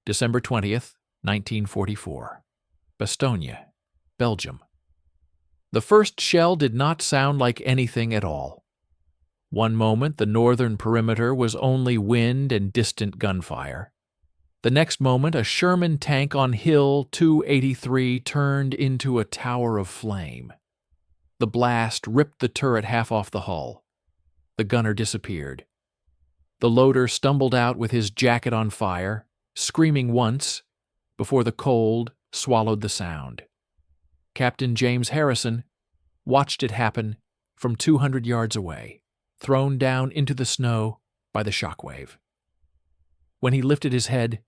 December 20th, 1944. Bastogne, Belgium. The first shell did not sound like anything at all. One moment the northern perimeter was only wind and distant gunfire. The next moment a Sherman tank on Hill 283 turned into a tower of flame. The blast ripped the turret half off the hull. The gunner disappeared. The loader stumbled out with his jacket on fire, screaming once, before the cold swallowed the sound. Captain James Harrison watched it happen from 200 yards away, thrown down into the snow by the shockwave. When he lifted his head,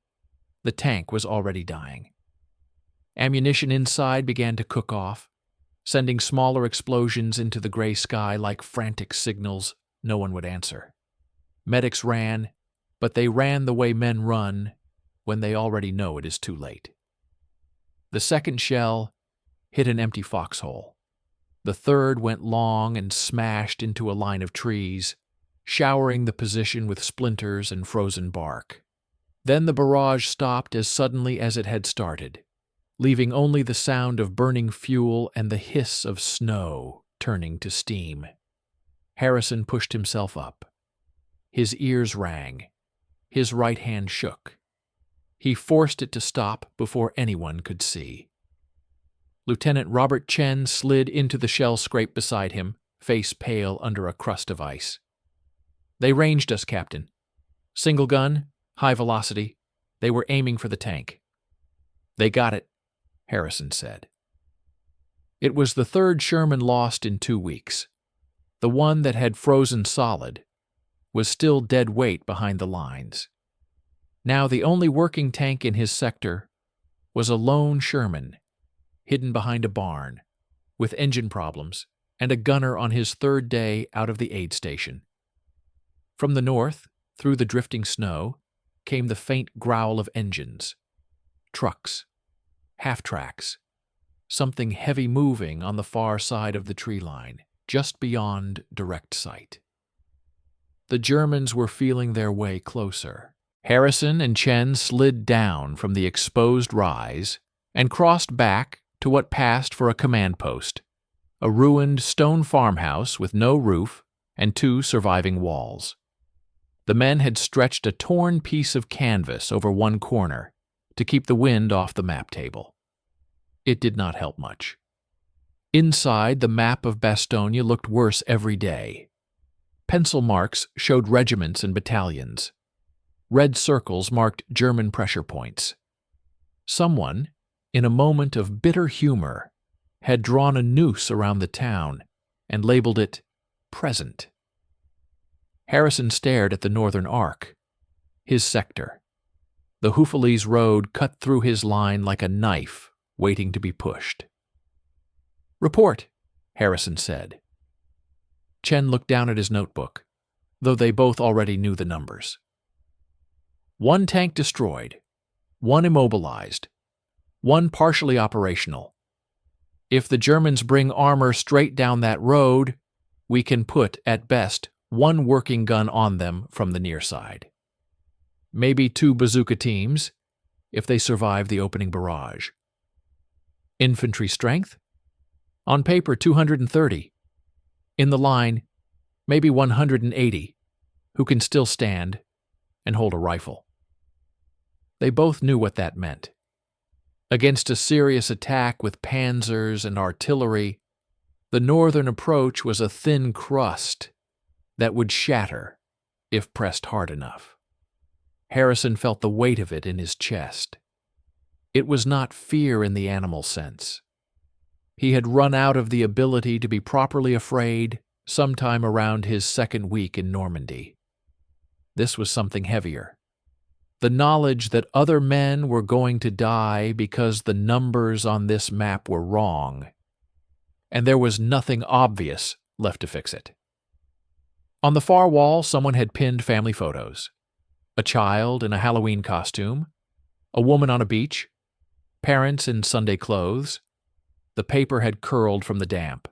the tank was already dying. Ammunition inside began to cook off, sending smaller explosions into the gray sky like frantic signals no one would answer. Medics ran, but they ran the way men run when they already know it is too late. The second shell hit an empty foxhole. The third went long and smashed into a line of trees, showering the position with splinters and frozen bark. Then the barrage stopped as suddenly as it had started, leaving only the sound of burning fuel and the hiss of snow turning to steam. Harrison pushed himself up. His ears rang. His right hand shook. He forced it to stop before anyone could see. Lieutenant Robert Chen slid into the shell scrape beside him, face pale under a crust of ice. "They ranged us, Captain. Single gun, high velocity. They were aiming for the tank." "They got it," Harrison said. It was the third Sherman lost in 2 weeks. The one that had frozen solid was still dead weight behind the lines. Now the only working tank in his sector was a lone Sherman, hidden behind a barn, with engine problems, and a gunner on his third day out of the aid station. From the north, through the drifting snow, came the faint growl of engines. Trucks, half-tracks, something heavy moving on the far side of the tree line, just beyond direct sight. The Germans were feeling their way closer. Harrison and Chen slid down from the exposed rise and crossed back to what passed for a command post, a ruined stone farmhouse with no roof and 2 surviving walls. The men had stretched a torn piece of canvas over one corner to keep the wind off the map table. It did not help much. Inside, the map of Bastogne looked worse every day. Pencil marks showed regiments and battalions. Red circles marked German pressure points. Someone, in a moment of bitter humor, had drawn a noose around the town and labeled it Present. Harrison stared at the northern arc, his sector. The Houffalize road cut through his line like a knife waiting to be pushed. "Report," Harrison said. Chen looked down at his notebook, though they both already knew the numbers. 1 tank destroyed, 1 immobilized, 1 partially operational. If the Germans bring armor straight down that road, we can put, at best, 1 working gun on them from the near side. Maybe 2 bazooka teams, if they survive the opening barrage. Infantry strength? On paper, 230. In the line, maybe 180, who can still stand and hold a rifle. They both knew what that meant. Against a serious attack with panzers and artillery, the northern approach was a thin crust that would shatter if pressed hard enough. Harrison felt the weight of it in his chest. It was not fear in the animal sense. He had run out of the ability to be properly afraid sometime around his 2nd week in Normandy. This was something heavier. The knowledge that other men were going to die because the numbers on this map were wrong, and there was nothing obvious left to fix it. On the far wall, someone had pinned family photos. A child in a Halloween costume, a woman on a beach, parents in Sunday clothes. The paper had curled from the damp.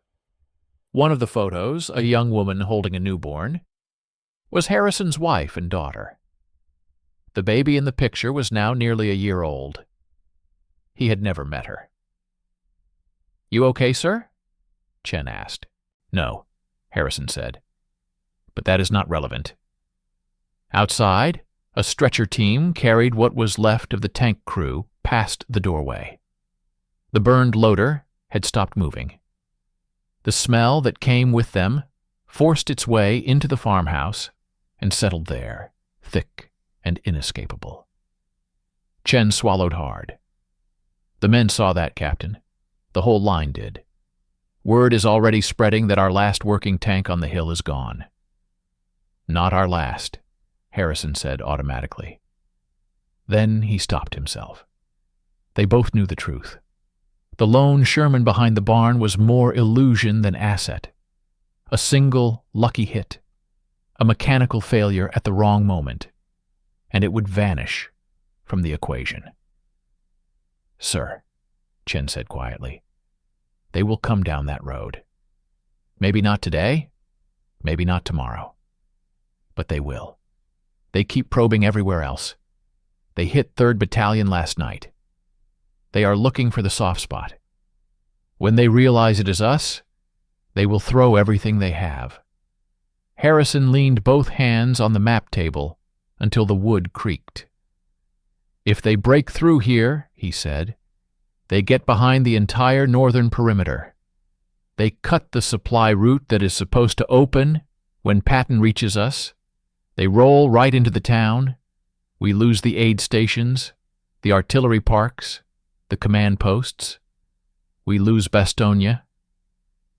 One of the photos, a young woman holding a newborn, was Harrison's wife and daughter. The baby in the picture was now nearly a year old. He had never met her. "You okay, sir?" Chen asked. "No," Harrison said. "But that is not relevant." Outside, a stretcher team carried what was left of the tank crew past the doorway. The burned loader had stopped moving. The smell that came with them forced its way into the farmhouse and settled there, thick and inescapable. Chen swallowed hard. "The men saw that, Captain. The whole line did. Word is already spreading that our last working tank on the hill is gone." "Not our last," Harrison said automatically. Then he stopped himself. They both knew the truth. The lone Sherman behind the barn was more illusion than asset. A single lucky hit, a mechanical failure at the wrong moment, and it would vanish from the equation. "Sir," Chen said quietly, "they will come down that road. Maybe not today, maybe not tomorrow. But they will. They keep probing everywhere else. They hit 3rd Battalion last night. They are looking for the soft spot. When they realize it is us, they will throw everything they have." Harrison leaned both hands on the map table until the wood creaked. "If they break through here," he said, "they get behind the entire northern perimeter. They cut the supply route that is supposed to open when Patton reaches us. They roll right into the town. We lose the aid stations, the artillery parks, the command posts. We lose Bastogne."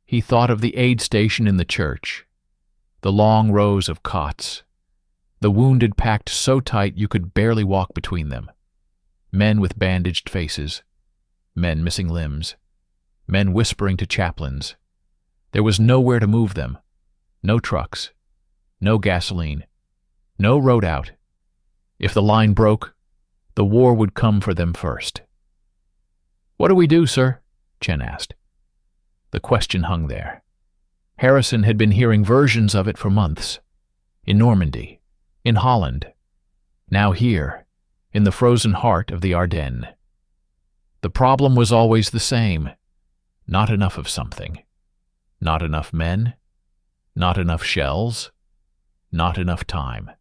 He thought of the aid station in the church, the long rows of cots, the wounded packed so tight you could barely walk between them, men with bandaged faces, men missing limbs, men whispering to chaplains. There was nowhere to move them, no trucks, no gasoline, no road out. If the line broke, the war would come for them first. "What do we do, sir?" Chen asked. The question hung there. Harrison had been hearing versions of it for months. In Normandy, in Holland, now here, in the frozen heart of the Ardennes. The problem was always the same. Not enough of something. Not enough men. Not enough shells. Not enough time.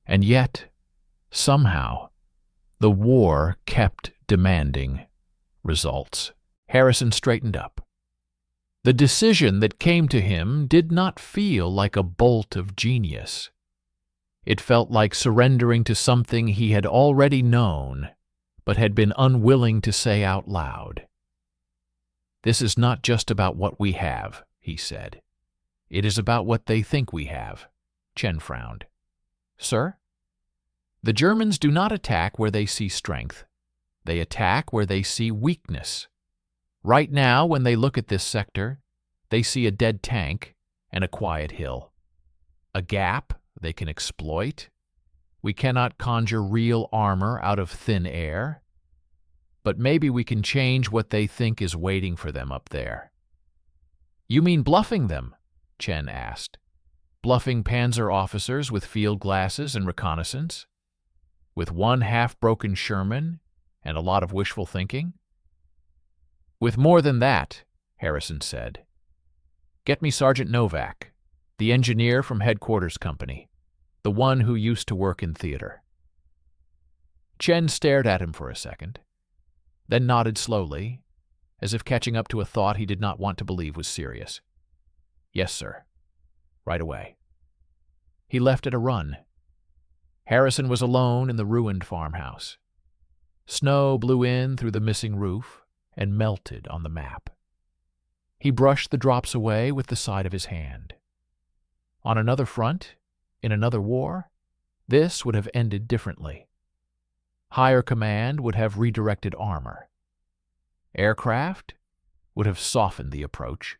And yet, somehow, the war kept demanding results. Harrison straightened up. The decision that came to him did not feel like a bolt of genius. It felt like surrendering to something he had already known, but had been unwilling to say out loud. "This is not just about what we have," he said. "It is about what they think we have." Chen frowned. "Sir?" "The Germans do not attack where they see strength. They attack where they see weakness. Right now, when they look at this sector, they see a dead tank and a quiet hill. A gap they can exploit. We cannot conjure real armor out of thin air. But maybe we can change what they think is waiting for them up there." "You mean bluffing them?" Chen asked. "Bluffing Panzer officers with field glasses and reconnaissance? With one half-broken Sherman and a lot of wishful thinking?" "With more than that," Harrison said. "Get me Sergeant Novak, the engineer from Headquarters Company, the one who used to work in theater." Chen stared at him for a second, then nodded slowly, as if catching up to a thought he did not want to believe was serious. "Yes, sir. Right away." He left at a run. Harrison was alone in the ruined farmhouse. Snow blew in through the missing roof and melted on the map. He brushed the drops away with the side of his hand. On another front, in another war, this would have ended differently. Higher command would have redirected armor. Aircraft would have softened the approach.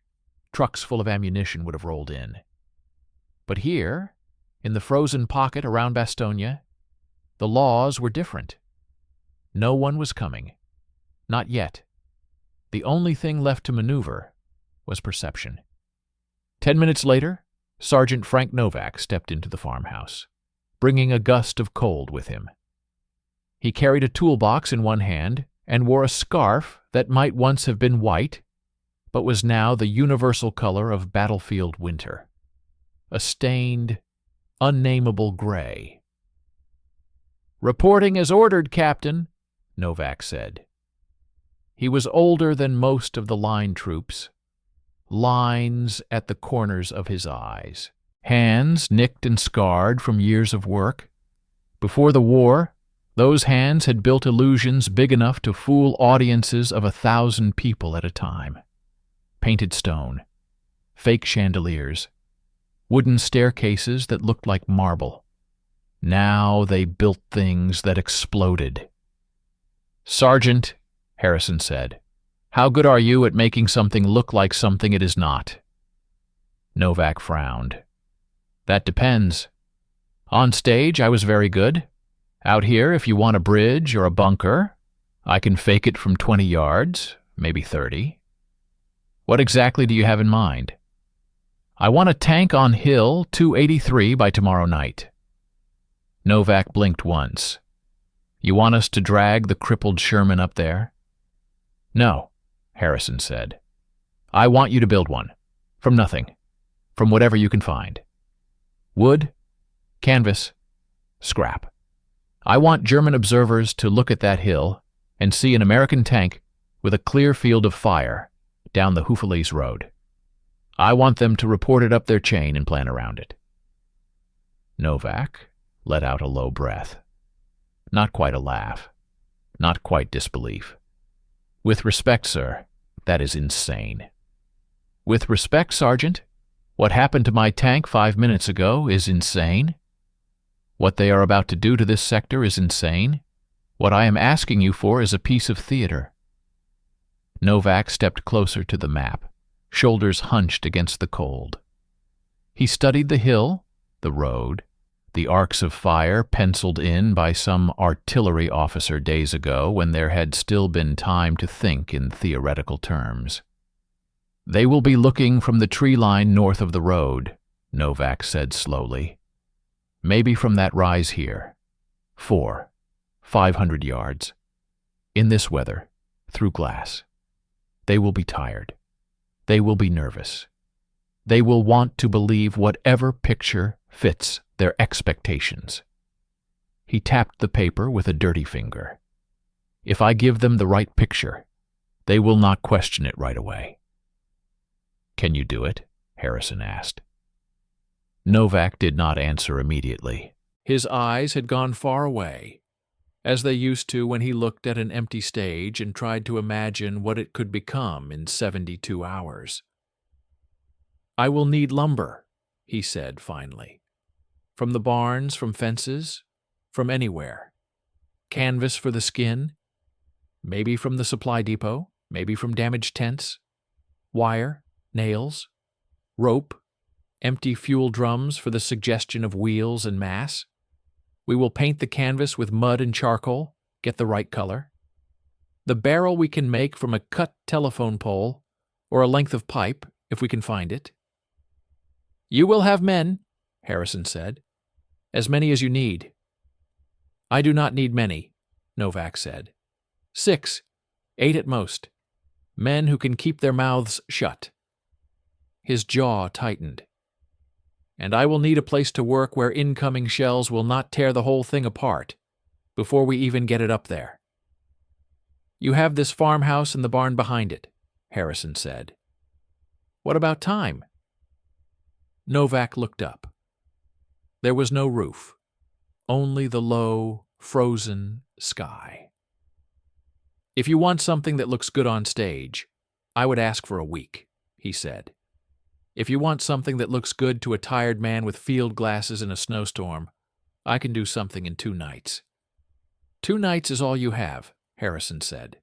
Trucks full of ammunition would have rolled in. But here, in the frozen pocket around Bastogne, the laws were different. No one was coming. Not yet. The only thing left to maneuver was perception. 10 minutes later, Sergeant Frank Novak stepped into the farmhouse. bringing a gust of cold with him. He carried a toolbox in one hand and wore a scarf that might once have been white, but was now the universal color of battlefield winter, a stained, unnameable gray. "Reporting as ordered, Captain," Novak said. He was older than most of the line troops, lines at the corners of his eyes, hands nicked and scarred from years of work. Before the war, those hands had built illusions big enough to fool audiences of 1,000 people at a time. Painted stone, fake chandeliers, wooden staircases that looked like marble. Now they built things that exploded. "Sergeant," Harrison said, "how good are you at making something look like something it is not?" Novak frowned. "That depends. On stage, I was very good. Out here, if you want a bridge or a bunker, I can fake it from 20 yards, maybe 30. What exactly do you have in mind?" "I want a tank on Hill 283 by tomorrow night." Novak blinked once. "You want us to drag the crippled Sherman up there?" "No," Harrison said. "I want you to build one. From nothing. From whatever you can find. Wood, canvas, scrap. I want German observers to look at that hill and see an American tank with a clear field of fire down the Houffalize Road. I want them to report it up their chain and plan around it." Novak let out a low breath. Not quite a laugh. Not quite disbelief. "With respect, sir, that is insane." "With respect, Sergeant, what happened to my tank 5 minutes ago is insane. What they are about to do to this sector is insane. What I am asking you for is a piece of theater." Novak stepped closer to the map, shoulders hunched against the cold. He studied the hill, the road, the arcs of fire penciled in by some artillery officer days ago when there had still been time to think in theoretical terms. "They will be looking from the tree line north of the road," Novak said slowly. "Maybe from that rise here. 500 yards. In this weather, through glass. They will be tired. They will be nervous. They will want to believe whatever picture fits their expectations." He tapped the paper with a dirty finger. "If I give them the right picture, they will not question it right away." "Can you do it?" Harrison asked. Novak did not answer immediately. His eyes had gone far away, as they used to when he looked at an empty stage and tried to imagine what it could become in 72 hours. "I will need lumber," he said finally. "From the barns, from fences, from anywhere. Canvas for the skin, maybe from the supply depot, maybe from damaged tents. Wire, nails, rope, empty fuel drums for the suggestion of wheels and mass. We will paint the canvas with mud and charcoal, get the right color. The barrel we can make from a cut telephone pole or a length of pipe, if we can find it." "You will have men," Harrison said. "As many as you need." "I do not need many," Novak said. 6, 8 at most. Men who can keep their mouths shut." His jaw tightened. "And I will need a place to work where incoming shells will not tear the whole thing apart before we even get it up there." "You have this farmhouse and the barn behind it," Harrison said. "What about time?" Novak looked up. There was no roof, only the low, frozen sky. "If you want something that looks good on stage, I would ask for a week," he said. "If you want something that looks good to a tired man with field glasses in a snowstorm, I can do something in 2 nights." 2 nights is all you have," Harrison said.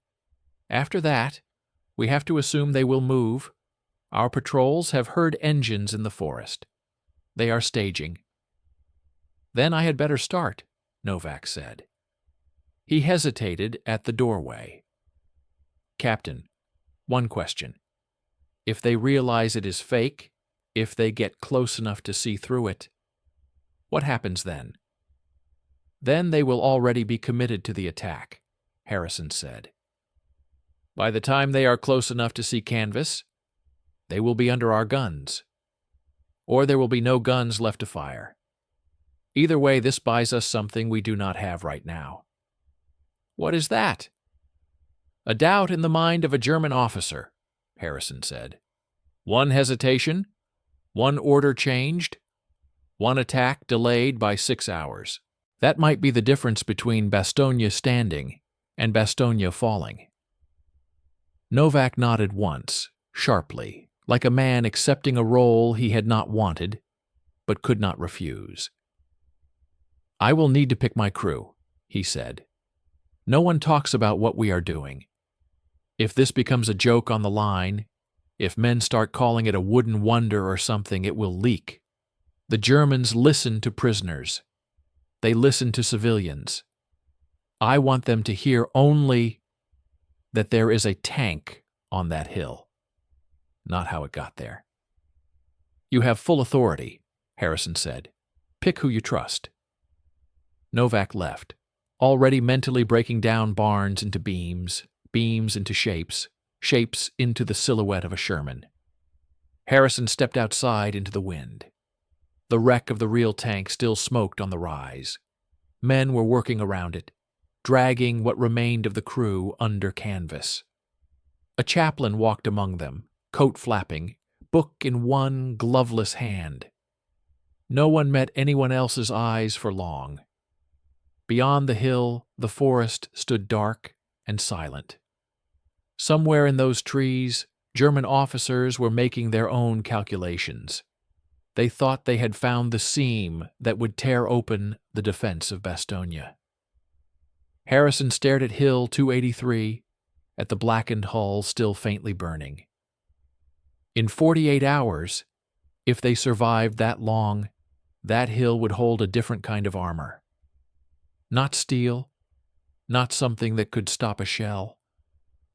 "After that, we have to assume they will move. Our patrols have heard engines in the forest. They are staging." "Then I had better start," Novak said. He hesitated at the doorway. "Captain, one question. If they realize it is fake, if they get close enough to see through it, what happens then?" Then they will already be committed to the attack, Harrison said. By the time they are close enough to see canvas, they will be under our guns. Or there will be no guns left to fire. Either way, this buys us something we do not have right now. What is that? A doubt in the mind of a German officer, Harrison said. One hesitation, one order changed, one attack delayed by 6 hours. That might be the difference between Bastogne standing and Bastogne falling. Novak nodded once, sharply, like a man accepting a role he had not wanted, but could not refuse. I will need to pick my crew, he said. No one talks about what we are doing. If this becomes a joke on the line, if men start calling it a wooden wonder or something, it will leak. The Germans listen to prisoners. They listen to civilians. I want them to hear only that there is a tank on that hill, not how it got there. You have full authority, Harrison said. Pick who you trust. Novak left, already mentally breaking down barns into beams, beams into shapes, shapes into the silhouette of a Sherman. Harrison stepped outside into the wind. The wreck of the real tank still smoked on the rise. Men were working around it, dragging what remained of the crew under canvas. A chaplain walked among them, coat flapping, book in one gloveless hand. No one met anyone else's eyes for long. Beyond the hill, the forest stood dark and silent. Somewhere in those trees, German officers were making their own calculations. They thought they had found the seam that would tear open the defense of Bastogne. Harrison stared at Hill 283, at the blackened hull still faintly burning. In 48 hours, if they survived that long, that hill would hold a different kind of armor. Not steel, not something that could stop a shell,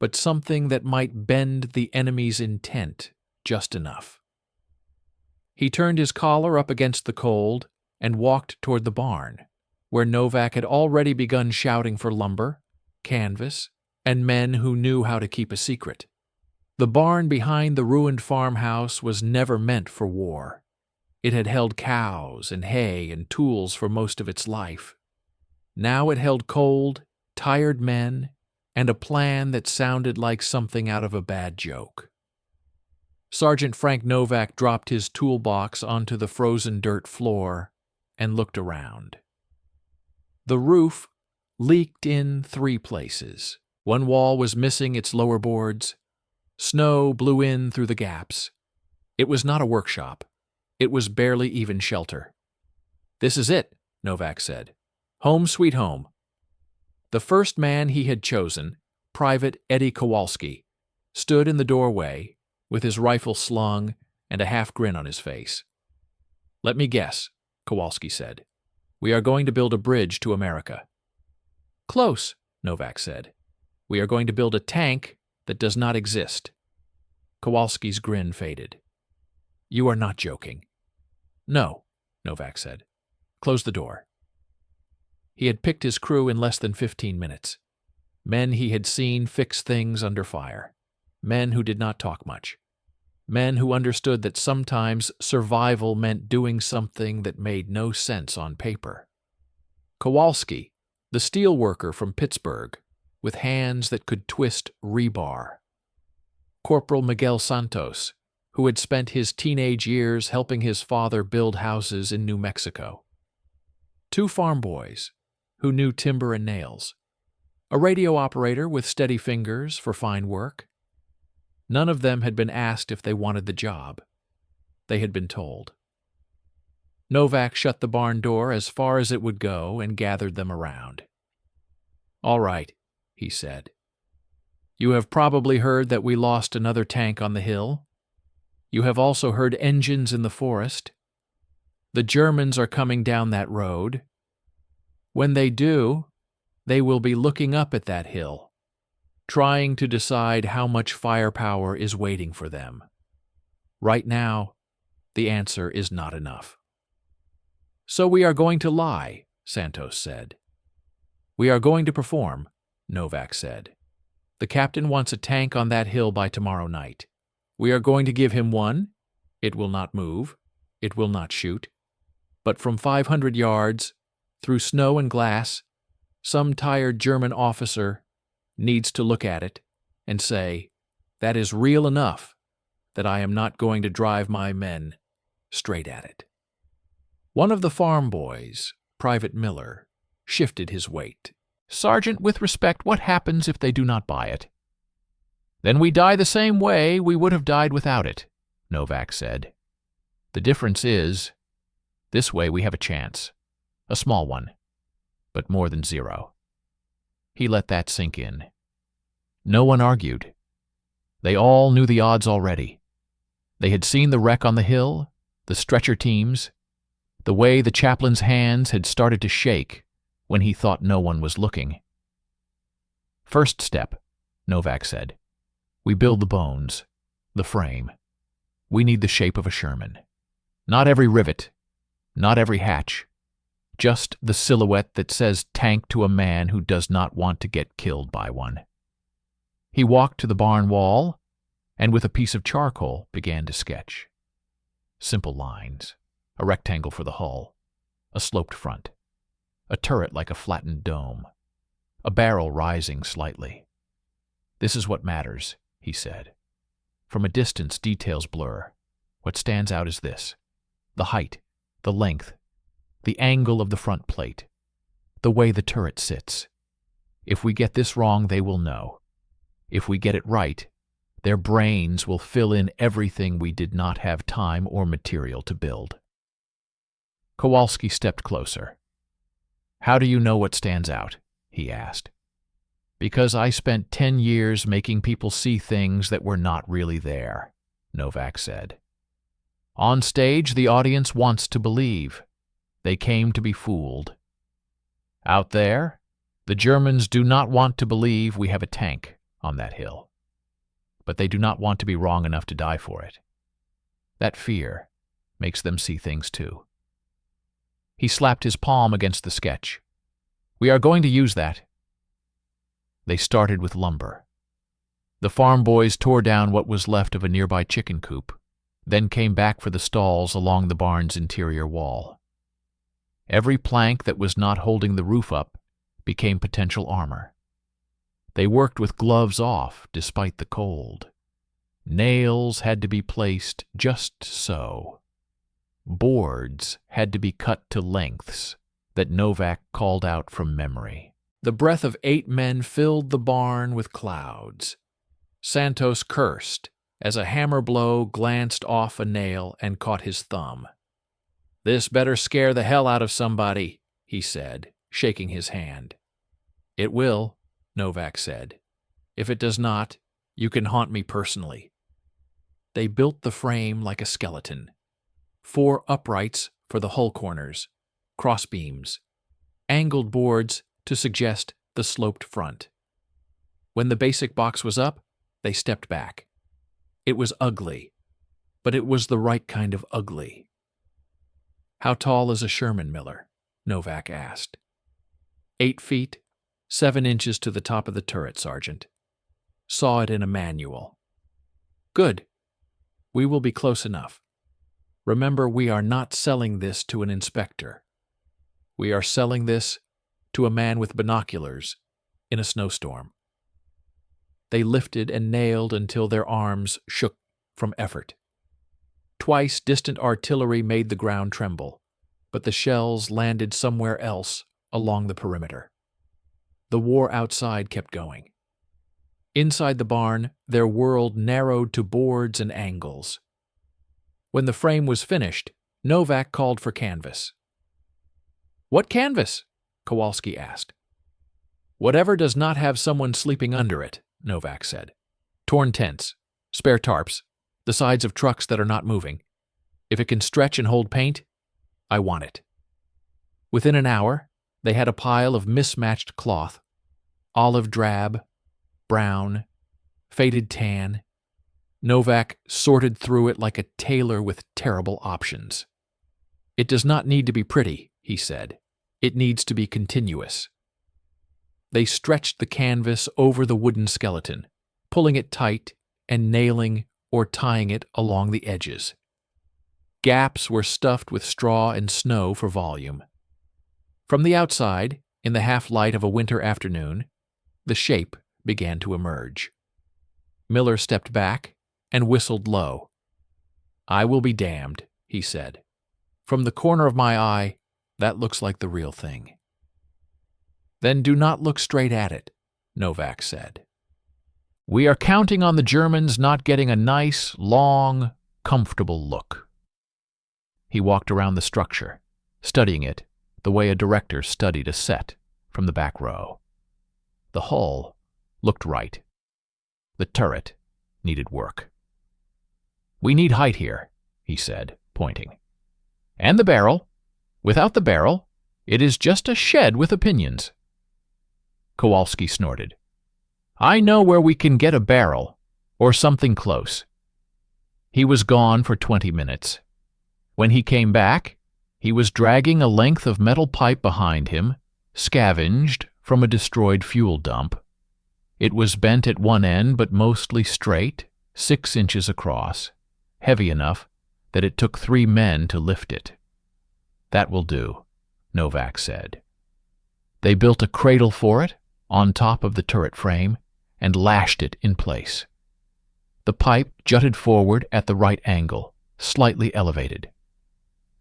but something that might bend the enemy's intent just enough. He turned his collar up against the cold and walked toward the barn, where Novak had already begun shouting for lumber, canvas, and men who knew how to keep a secret. The barn behind the ruined farmhouse was never meant for war. It had held cows and hay and tools for most of its life. Now it held cold, tired men and a plan that sounded like something out of a bad joke. Sergeant Frank Novak dropped his toolbox onto the frozen dirt floor and looked around. The roof leaked in 3 places. One wall was missing its lower boards. Snow blew in through the gaps. It was not a workshop. It was barely even shelter. "This is it," Novak said. "Home sweet home." The first man he had chosen, Private Eddie Kowalski, stood in the doorway with his rifle slung and a half-grin on his face. "Let me guess," Kowalski said. "We are going to build a bridge to America." "Close," Novak said. "We are going to build a tank that does not exist." Kowalski's grin faded. "You are not joking." "No," Novak said. "Close the door." He had picked his crew in less than 15 minutes. Men he had seen fix things under fire. Men who did not talk much. Men who understood that sometimes survival meant doing something that made no sense on paper. Kowalski, the steel worker from Pittsburgh, with hands that could twist rebar. Corporal Miguel Santos, who had spent his teenage years helping his father build houses in New Mexico. 2 farm boys, who knew timber and nails. A radio operator with steady fingers for fine work. None of them had been asked if they wanted the job. They had been told. Novak shut the barn door as far as it would go and gathered them around. "All right," he said. "You have probably heard that we lost another tank on the hill. You have also heard engines in the forest. The Germans are coming down that road. When they do, they will be looking up at that hill, trying to decide how much firepower is waiting for them. Right now, the answer is not enough. So we are going to lie," Santos said. We are going to perform, Novak said. The captain wants a tank on that hill by tomorrow night. We are going to give him one. It will not move. It will not shoot. But from 500 yards, through snow and glass, some tired German officer needs to look at it and say, that is real enough that I am not going to drive my men straight at it. One of the farm boys, Private Miller, shifted his weight. Sergeant, with respect, what happens if they do not buy it? Then we die the same way we would have died without it, Novak said. The difference is, this way we have a chance. A small one, but more than zero. He let that sink in. No one argued. They all knew the odds already. They had seen the wreck on the hill, the stretcher teams, the way the chaplain's hands had started to shake when he thought no one was looking. First step, Novak said. We build the bones, the frame. We need the shape of a Sherman. Not every rivet, not every hatch, just the silhouette that says tank to a man who does not want to get killed by one. He walked to the barn wall and with a piece of charcoal began to sketch. Simple lines, a rectangle for the hull, a sloped front, a turret like a flattened dome, a barrel rising slightly. This is what matters, he said. From a distance, details blur. What stands out is this: the height, the length, the angle of the front plate, the way the turret sits. If we get this wrong, they will know. If we get it right, their brains will fill in everything we did not have time or material to build. Kowalski stepped closer. How do you know what stands out? He asked. Because I spent 10 years making people see things that were not really there, Novak said. On stage, the audience wants to believe. They came to be fooled. Out there, the Germans do not want to believe we have a tank on that hill. But they do not want to be wrong enough to die for it. That fear makes them see things too. He slapped his palm against the sketch. We are going to use that. They started with lumber. The farm boys tore down what was left of a nearby chicken coop, then came back for the stalls along the barn's interior wall. Every plank that was not holding the roof up became potential armor. They worked with gloves off despite the cold. Nails had to be placed just so. Boards had to be cut to lengths that Novak called out from memory. The breath of 8 men filled the barn with clouds. Santos cursed as a hammer blow glanced off a nail and caught his thumb. This better scare the hell out of somebody, he said, shaking his hand. It will, Novak said. If it does not, you can haunt me personally. They built the frame like a skeleton. 4 uprights for the hull corners, crossbeams, angled boards to suggest the sloped front. When the basic box was up, they stepped back. It was ugly, but it was the right kind of ugly. How tall is a Sherman, Miller? Novak asked. 8 feet, 7 inches to the top of the turret, Sergeant. Saw it in a manual. Good. We will be close enough. Remember, we are not selling this to an inspector. We are selling this to a man with binoculars in a snowstorm. They lifted and nailed until their arms shook from effort. Twice distant artillery made the ground tremble, but the shells landed somewhere else along the perimeter. The war outside kept going. Inside the barn, their world narrowed to boards and angles. When the frame was finished, Novak called for canvas. What canvas? Kowalski asked. Whatever does not have someone sleeping under it, Novak said. Torn tents, spare tarps, the sides of trucks that are not moving. If it can stretch and hold paint, I want it. Within an hour, they had a pile of mismatched cloth, olive drab, brown, faded tan. Novak sorted through it like a tailor with terrible options. It does not need to be pretty, he said. It needs to be continuous. They stretched the canvas over the wooden skeleton, pulling it tight and nailing or tying it along the edges. Gaps were stuffed with straw and snow for volume. From the outside, in the half-light of a winter afternoon, the shape began to emerge. Miller stepped back and whistled low. "I will be damned," he said. "From the corner of my eye, that looks like the real thing." "Then do not look straight at it," Novak said. "We are counting on the Germans not getting a nice, long, comfortable look." He walked around the structure, studying it the way a director studied a set from the back row. The hull looked right. The turret needed work. "We need height here," he said, pointing. "And the barrel. Without the barrel, it is just a shed with opinions." Kowalski snorted. "I know where we can get a barrel, or something close." He was gone for 20 minutes. When he came back, he was dragging a length of metal pipe behind him, scavenged from a destroyed fuel dump. It was bent at one end but mostly straight, 6 inches across, heavy enough that it took 3 men to lift it. "That will do," Novak said. They built a cradle for it on top of the turret frame and lashed it in place. The pipe jutted forward at the right angle, slightly elevated.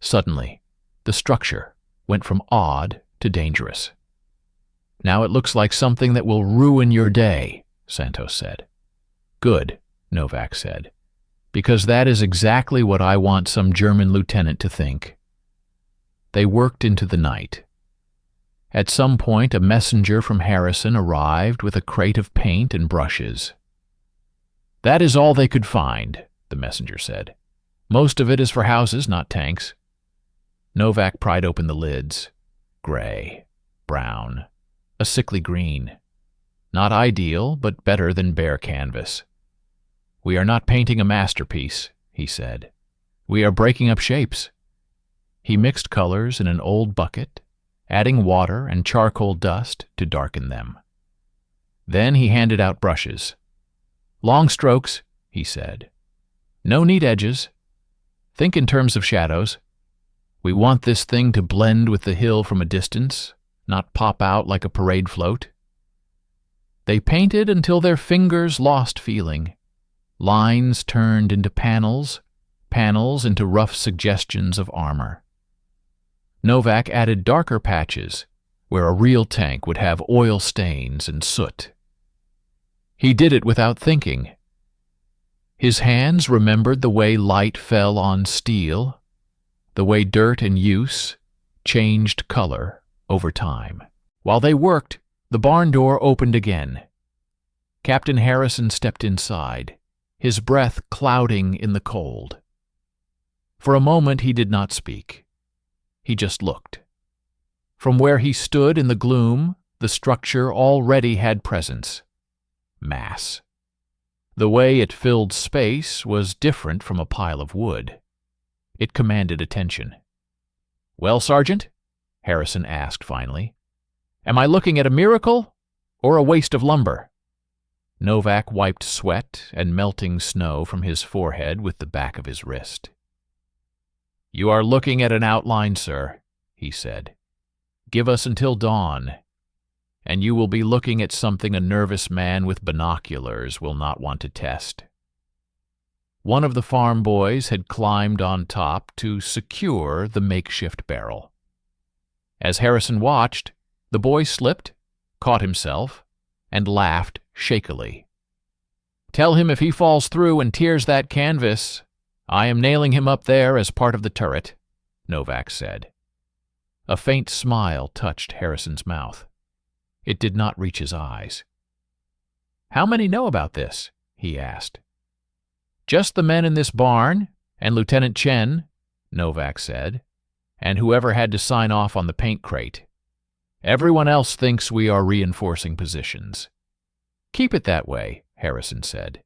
Suddenly, the structure went from odd to dangerous. "Now it looks like something that will ruin your day," Santos said. "Good," Novak said, "because that is exactly what I want some German lieutenant to think." They worked into the night. At some point, a messenger from Harrison arrived with a crate of paint and brushes. "That is all they could find," the messenger said. "Most of it is for houses, not tanks." Novak pried open the lids. Gray, brown, a sickly green. Not ideal, but better than bare canvas. "We are not painting a masterpiece," he said. "We are breaking up shapes." He mixed colors in an old bucket, adding water and charcoal dust to darken them. Then he handed out brushes. "Long strokes," he said. "No neat edges. Think in terms of shadows. We want this thing to blend with the hill from a distance, not pop out like a parade float." They painted until their fingers lost feeling. Lines turned into panels, panels into rough suggestions of armor. Novak added darker patches, where a real tank would have oil stains and soot. He did it without thinking. His hands remembered the way light fell on steel, the way dirt in use changed color over time. While they worked, the barn door opened again. Captain Harrison stepped inside, his breath clouding in the cold. For a moment he did not speak. He just looked. From where he stood in the gloom, the structure already had presence. Mass. The way it filled space was different from a pile of wood. It commanded attention. "Well, Sergeant?" Harrison asked finally. "Am I looking at a miracle or a waste of lumber?" Novak wiped sweat and melting snow from his forehead with the back of his wrist. "You are looking at an outline, sir," he said. "Give us until dawn, and you will be looking at something a nervous man with binoculars will not want to test." One of the farm boys had climbed on top to secure the makeshift barrel. As Harrison watched, the boy slipped, caught himself, and laughed shakily. "Tell him if he falls through and tears that canvas, I am nailing him up there as part of the turret," Novak said. A faint smile touched Harrison's mouth. It did not reach his eyes. "How many know about this?" he asked. "Just the men in this barn, and Lieutenant Chen," Novak said, "and whoever had to sign off on the paint crate. Everyone else thinks we are reinforcing positions." "Keep it that way," Harrison said.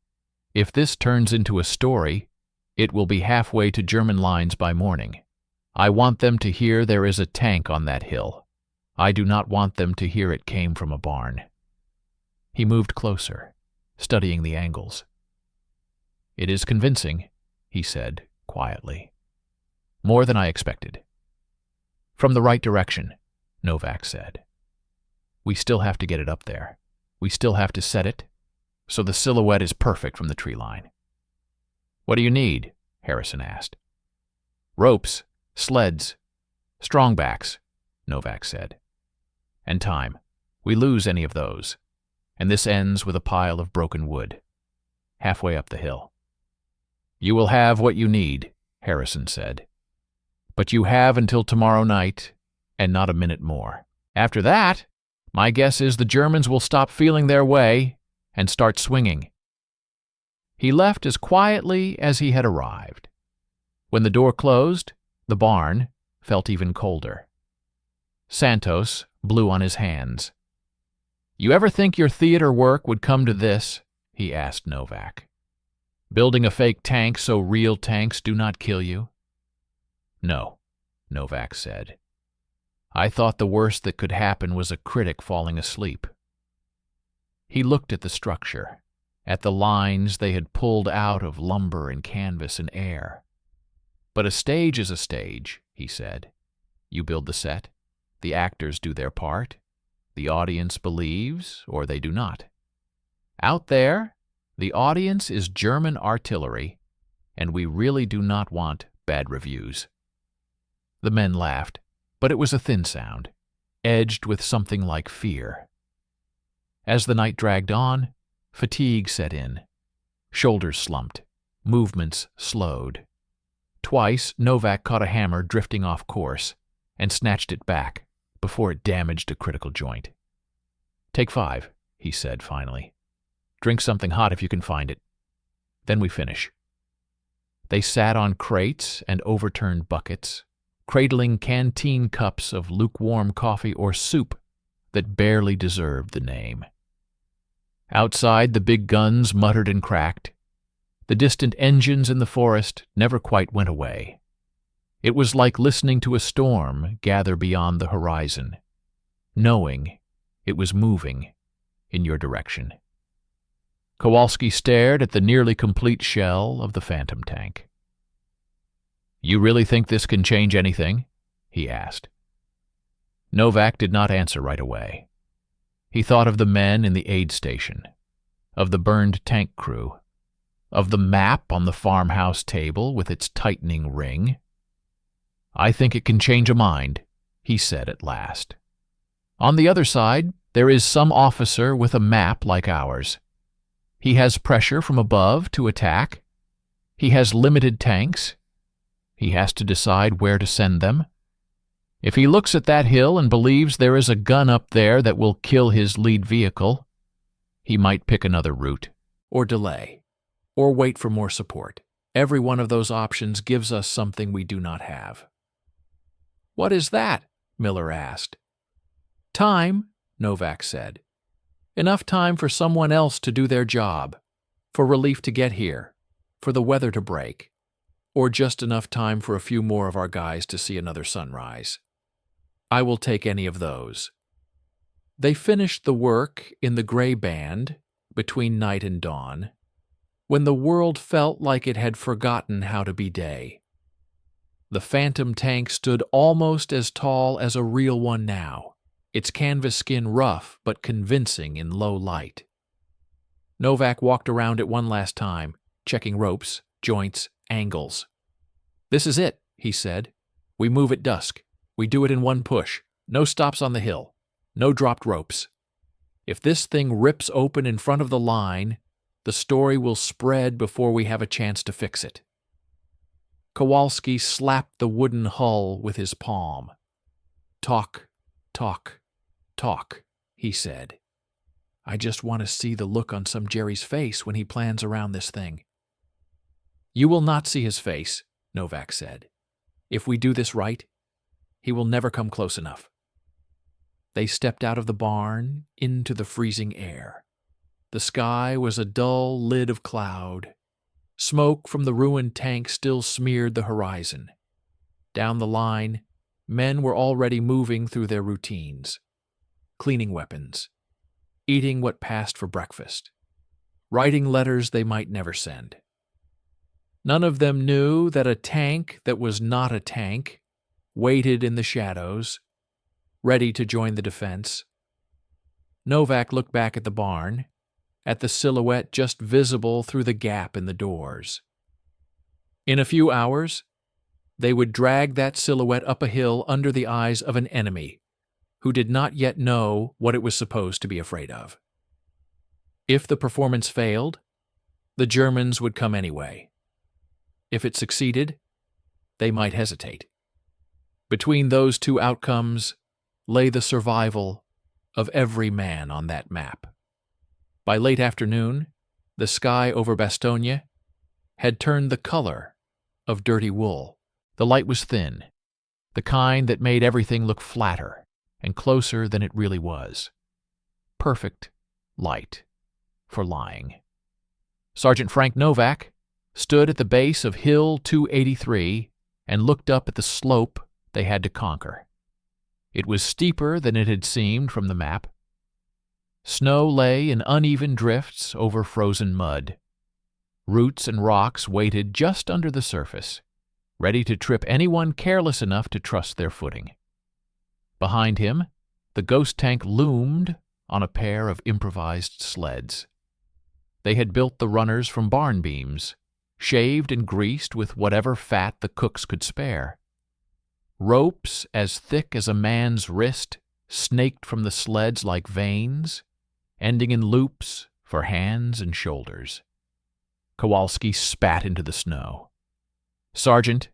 "If this turns into a story, it will be halfway to German lines by morning. I want them to hear there is a tank on that hill. I do not want them to hear it came from a barn." He moved closer, studying the angles. "It is convincing," he said quietly. "More than I expected." "From the right direction," Novak said. "We still have to get it up there. We still have to set it, so the silhouette is perfect from the tree line." "What do you need?" Harrison asked. "Ropes, sleds, strongbacks," Novak said. "And time. We lose any of those, and this ends with a pile of broken wood, halfway up the hill." "You will have what you need," Harrison said. "But you have until tomorrow night, and not a minute more. After that, my guess is the Germans will stop feeling their way and start swinging." He left as quietly as he had arrived. When the door closed, the barn felt even colder. Santos blew on his hands. "You ever think your theater work would come to this?" he asked Novak. "Building a fake tank so real tanks do not kill you?" "No," Novak said. "I thought the worst that could happen was a critic falling asleep." He looked at the structure, at the lines they had pulled out of lumber and canvas and air. "But a stage is a stage," he said. "You build the set, the actors do their part, the audience believes or they do not. Out there, the audience is German artillery, and we really do not want bad reviews." The men laughed, but it was a thin sound, edged with something like fear. As the night dragged on, fatigue set in. Shoulders slumped, movements slowed. Twice, Novak caught a hammer drifting off course and snatched it back before it damaged a critical joint. "Take 5, he said finally. "Drink something hot if you can find it. Then we finish." They sat on crates and overturned buckets, cradling canteen cups of lukewarm coffee or soup that barely deserved the name. Outside, the big guns muttered and cracked. The distant engines in the forest never quite went away. It was like listening to a storm gather beyond the horizon, knowing it was moving in your direction. Kowalski stared at the nearly complete shell of the Phantom tank. "You really think this can change anything?" he asked. Novak did not answer right away. He thought of the men in the aid station, of the burned tank crew, of the map on the farmhouse table with its tightening ring. "I think it can change a mind," he said at last. "On the other side, there is some officer with a map like ours. He has pressure from above to attack. He has limited tanks. He has to decide where to send them. If he looks at that hill and believes there is a gun up there that will kill his lead vehicle, he might pick another route, or delay, or wait for more support. Every one of those options gives us something we do not have." "What is that?" Miller asked. "Time," Novak said. "Enough time for someone else to do their job, for relief to get here, for the weather to break, or just enough time for a few more of our guys to see another sunrise. I will take any of those." They finished the work in the gray band, between night and dawn, when the world felt like it had forgotten how to be day. The Phantom tank stood almost as tall as a real one now, its canvas skin rough but convincing in low light. Novak walked around it one last time, checking ropes, joints, angles. "This is it," he said. "We move at dusk. We do it in one push. No stops on the hill. No dropped ropes. If this thing rips open in front of the line, the story will spread before we have a chance to fix it." Kowalski slapped the wooden hull with his palm. "Talk, talk, talk," he said. "I just want to see the look on some Jerry's face when he plans around this thing." "You will not see his face," Novak said. "If we do this right, he will never come close enough." They stepped out of the barn into the freezing air. The sky was a dull lid of cloud. Smoke from the ruined tank still smeared the horizon. Down the line, men were already moving through their routines, cleaning weapons, eating what passed for breakfast, writing letters they might never send. None of them knew that a tank that was not a tank waited in the shadows, ready to join the defense. Novak looked back at the barn, at the silhouette just visible through the gap in the doors. In a few hours, they would drag that silhouette up a hill under the eyes of an enemy who did not yet know what it was supposed to be afraid of. If the performance failed, the Germans would come anyway. If it succeeded, they might hesitate. Between those two outcomes lay the survival of every man on that map. By late afternoon, the sky over Bastogne had turned the color of dirty wool. The light was thin, the kind that made everything look flatter and closer than it really was. Perfect light for lying. Sergeant Frank Novak stood at the base of Hill 283 and looked up at the slope they had to conquer. It was steeper than it had seemed from the map. Snow lay in uneven drifts over frozen mud. Roots and rocks waited just under the surface, ready to trip anyone careless enough to trust their footing. Behind him, the ghost tank loomed on a pair of improvised sleds. They had built the runners from barn beams, shaved and greased with whatever fat the cooks could spare. Ropes as thick as a man's wrist snaked from the sleds like veins, ending in loops for hands and shoulders. Kowalski spat into the snow. "Sergeant,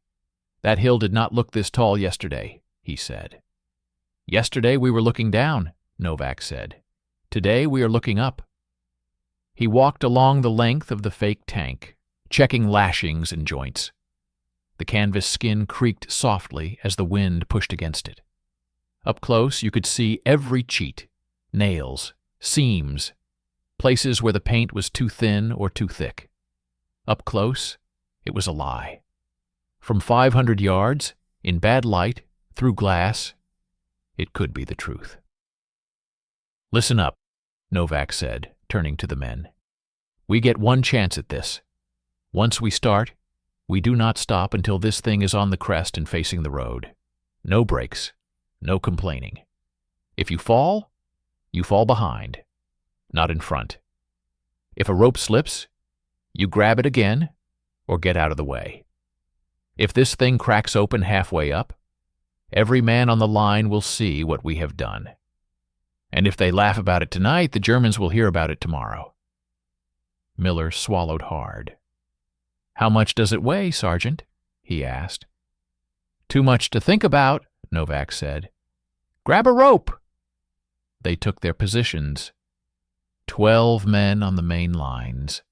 that hill did not look this tall yesterday," he said. "Yesterday we were looking down," Novak said. "Today we are looking up." He walked along the length of the fake tank, checking lashings and joints. The canvas skin creaked softly as the wind pushed against it. Up close you could see every cheat, nails, seams, places where the paint was too thin or too thick. Up close, it was a lie. From 500 yards, in bad light, through glass, it could be the truth. "Listen up," Novak said, turning to the men. "We get one chance at this. Once we start, we do not stop until this thing is on the crest and facing the road. No breaks, no complaining. If you fall behind, not in front. If a rope slips, you grab it again or get out of the way. If this thing cracks open halfway up, every man on the line will see what we have done. And if they laugh about it tonight, the Germans will hear about it tomorrow." Miller swallowed hard. "How much does it weigh, Sergeant?" he asked. "Too much to think about," Novak said. "Grab a rope." They took their positions. 12 men on the main lines.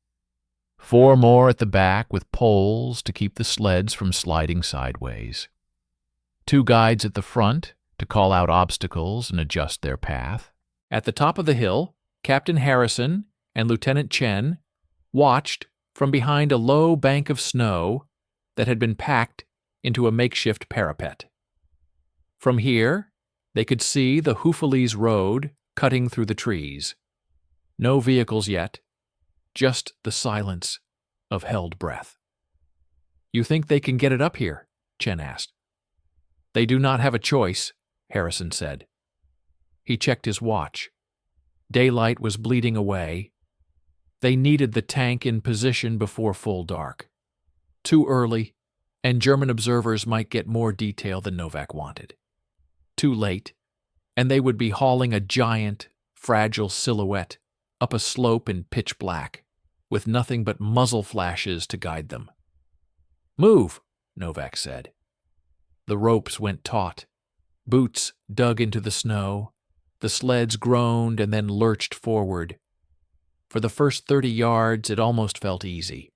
4 more at the back with poles to keep the sleds from sliding sideways. 2 guides at the front to call out obstacles and adjust their path. At the top of the hill, Captain Harrison and Lieutenant Chen watched from behind a low bank of snow that had been packed into a makeshift parapet. From here, they could see the Houffalize Road cutting through the trees. No vehicles yet, just the silence of held breath. "You think they can get it up here?" Chen asked. "They do not have a choice," Harrison said. He checked his watch. Daylight was bleeding away. They needed the tank in position before full dark. Too early, and German observers might get more detail than Novak wanted. Too late, and they would be hauling a giant, fragile silhouette up a slope in pitch black, with nothing but muzzle flashes to guide them. "Move," Novak said. The ropes went taut. Boots dug into the snow. The sleds groaned and then lurched forward. For the first 30 yards, it almost felt easy.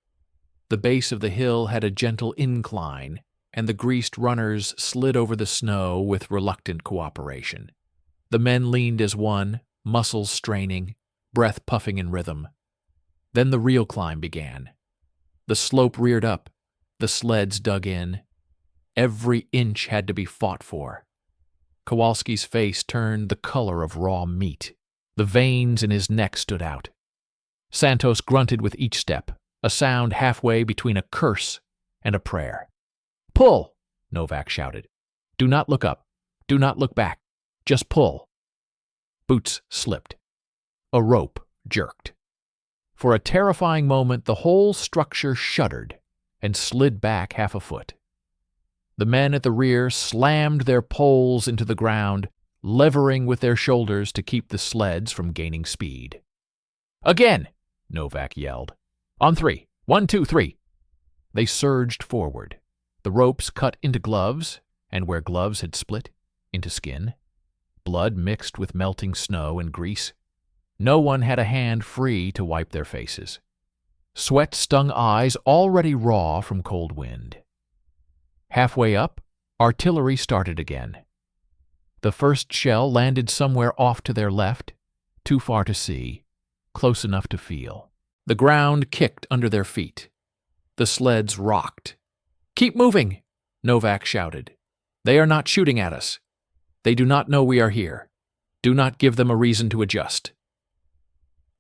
The base of the hill had a gentle incline, and the greased runners slid over the snow with reluctant cooperation. The men leaned as one, muscles straining, breath puffing in rhythm. Then the real climb began. The slope reared up. The sleds dug in. Every inch had to be fought for. Kowalski's face turned the color of raw meat. The veins in his neck stood out. Santos grunted with each step, a sound halfway between a curse and a prayer. "Pull!" Novak shouted. "Do not look up. Do not look back. Just pull." Boots slipped. A rope jerked. For a terrifying moment, the whole structure shuddered and slid back half a foot. The men at the rear slammed their poles into the ground, levering with their shoulders to keep the sleds from gaining speed. "Again!" Novak yelled. "On three. 1, 2, 3. They surged forward. The ropes cut into gloves, and where gloves had split, into skin. Blood mixed with melting snow and grease. No one had a hand free to wipe their faces. Sweat-stung eyes already raw from cold wind. Halfway up, artillery started again. The first shell landed somewhere off to their left, too far to see, close enough to feel. The ground kicked under their feet. The sleds rocked. "Keep moving!" Novak shouted. "They are not shooting at us. They do not know we are here. Do not give them a reason to adjust."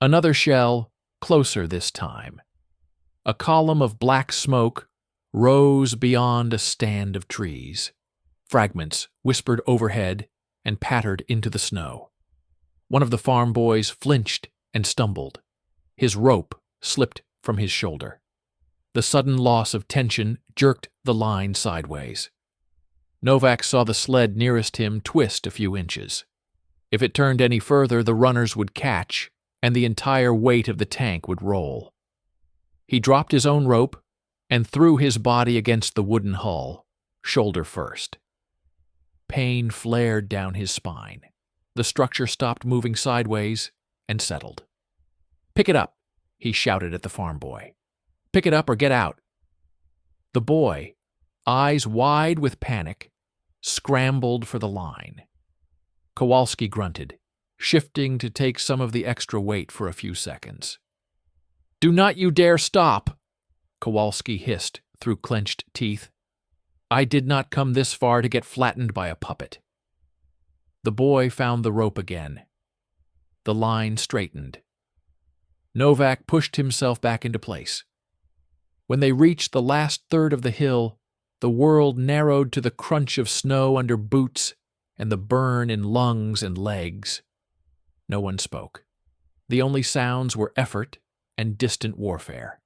Another shell, closer this time. A column of black smoke rose beyond a stand of trees. Fragments whispered overhead and pattered into the snow. One of the farm boys flinched and stumbled. His rope slipped from his shoulder. The sudden loss of tension jerked the line sideways. Novak saw the sled nearest him twist a few inches. If it turned any further, the runners would catch, and the entire weight of the tank would roll. He dropped his own rope and threw his body against the wooden hull, shoulder first. Pain flared down his spine. The structure stopped moving sideways and settled. "Pick it up," he shouted at the farm boy. "Pick it up or get out." The boy, eyes wide with panic, scrambled for the line. Kowalski grunted, shifting to take some of the extra weight for a few seconds. "Do not you dare stop!" Kowalski hissed through clenched teeth. "I did not come this far to get flattened by a puppet." The boy found the rope again. The line straightened. Novak pushed himself back into place. When they reached the last third of the hill, the world narrowed to the crunch of snow under boots and the burn in lungs and legs. No one spoke. The only sounds were effort and distant warfare.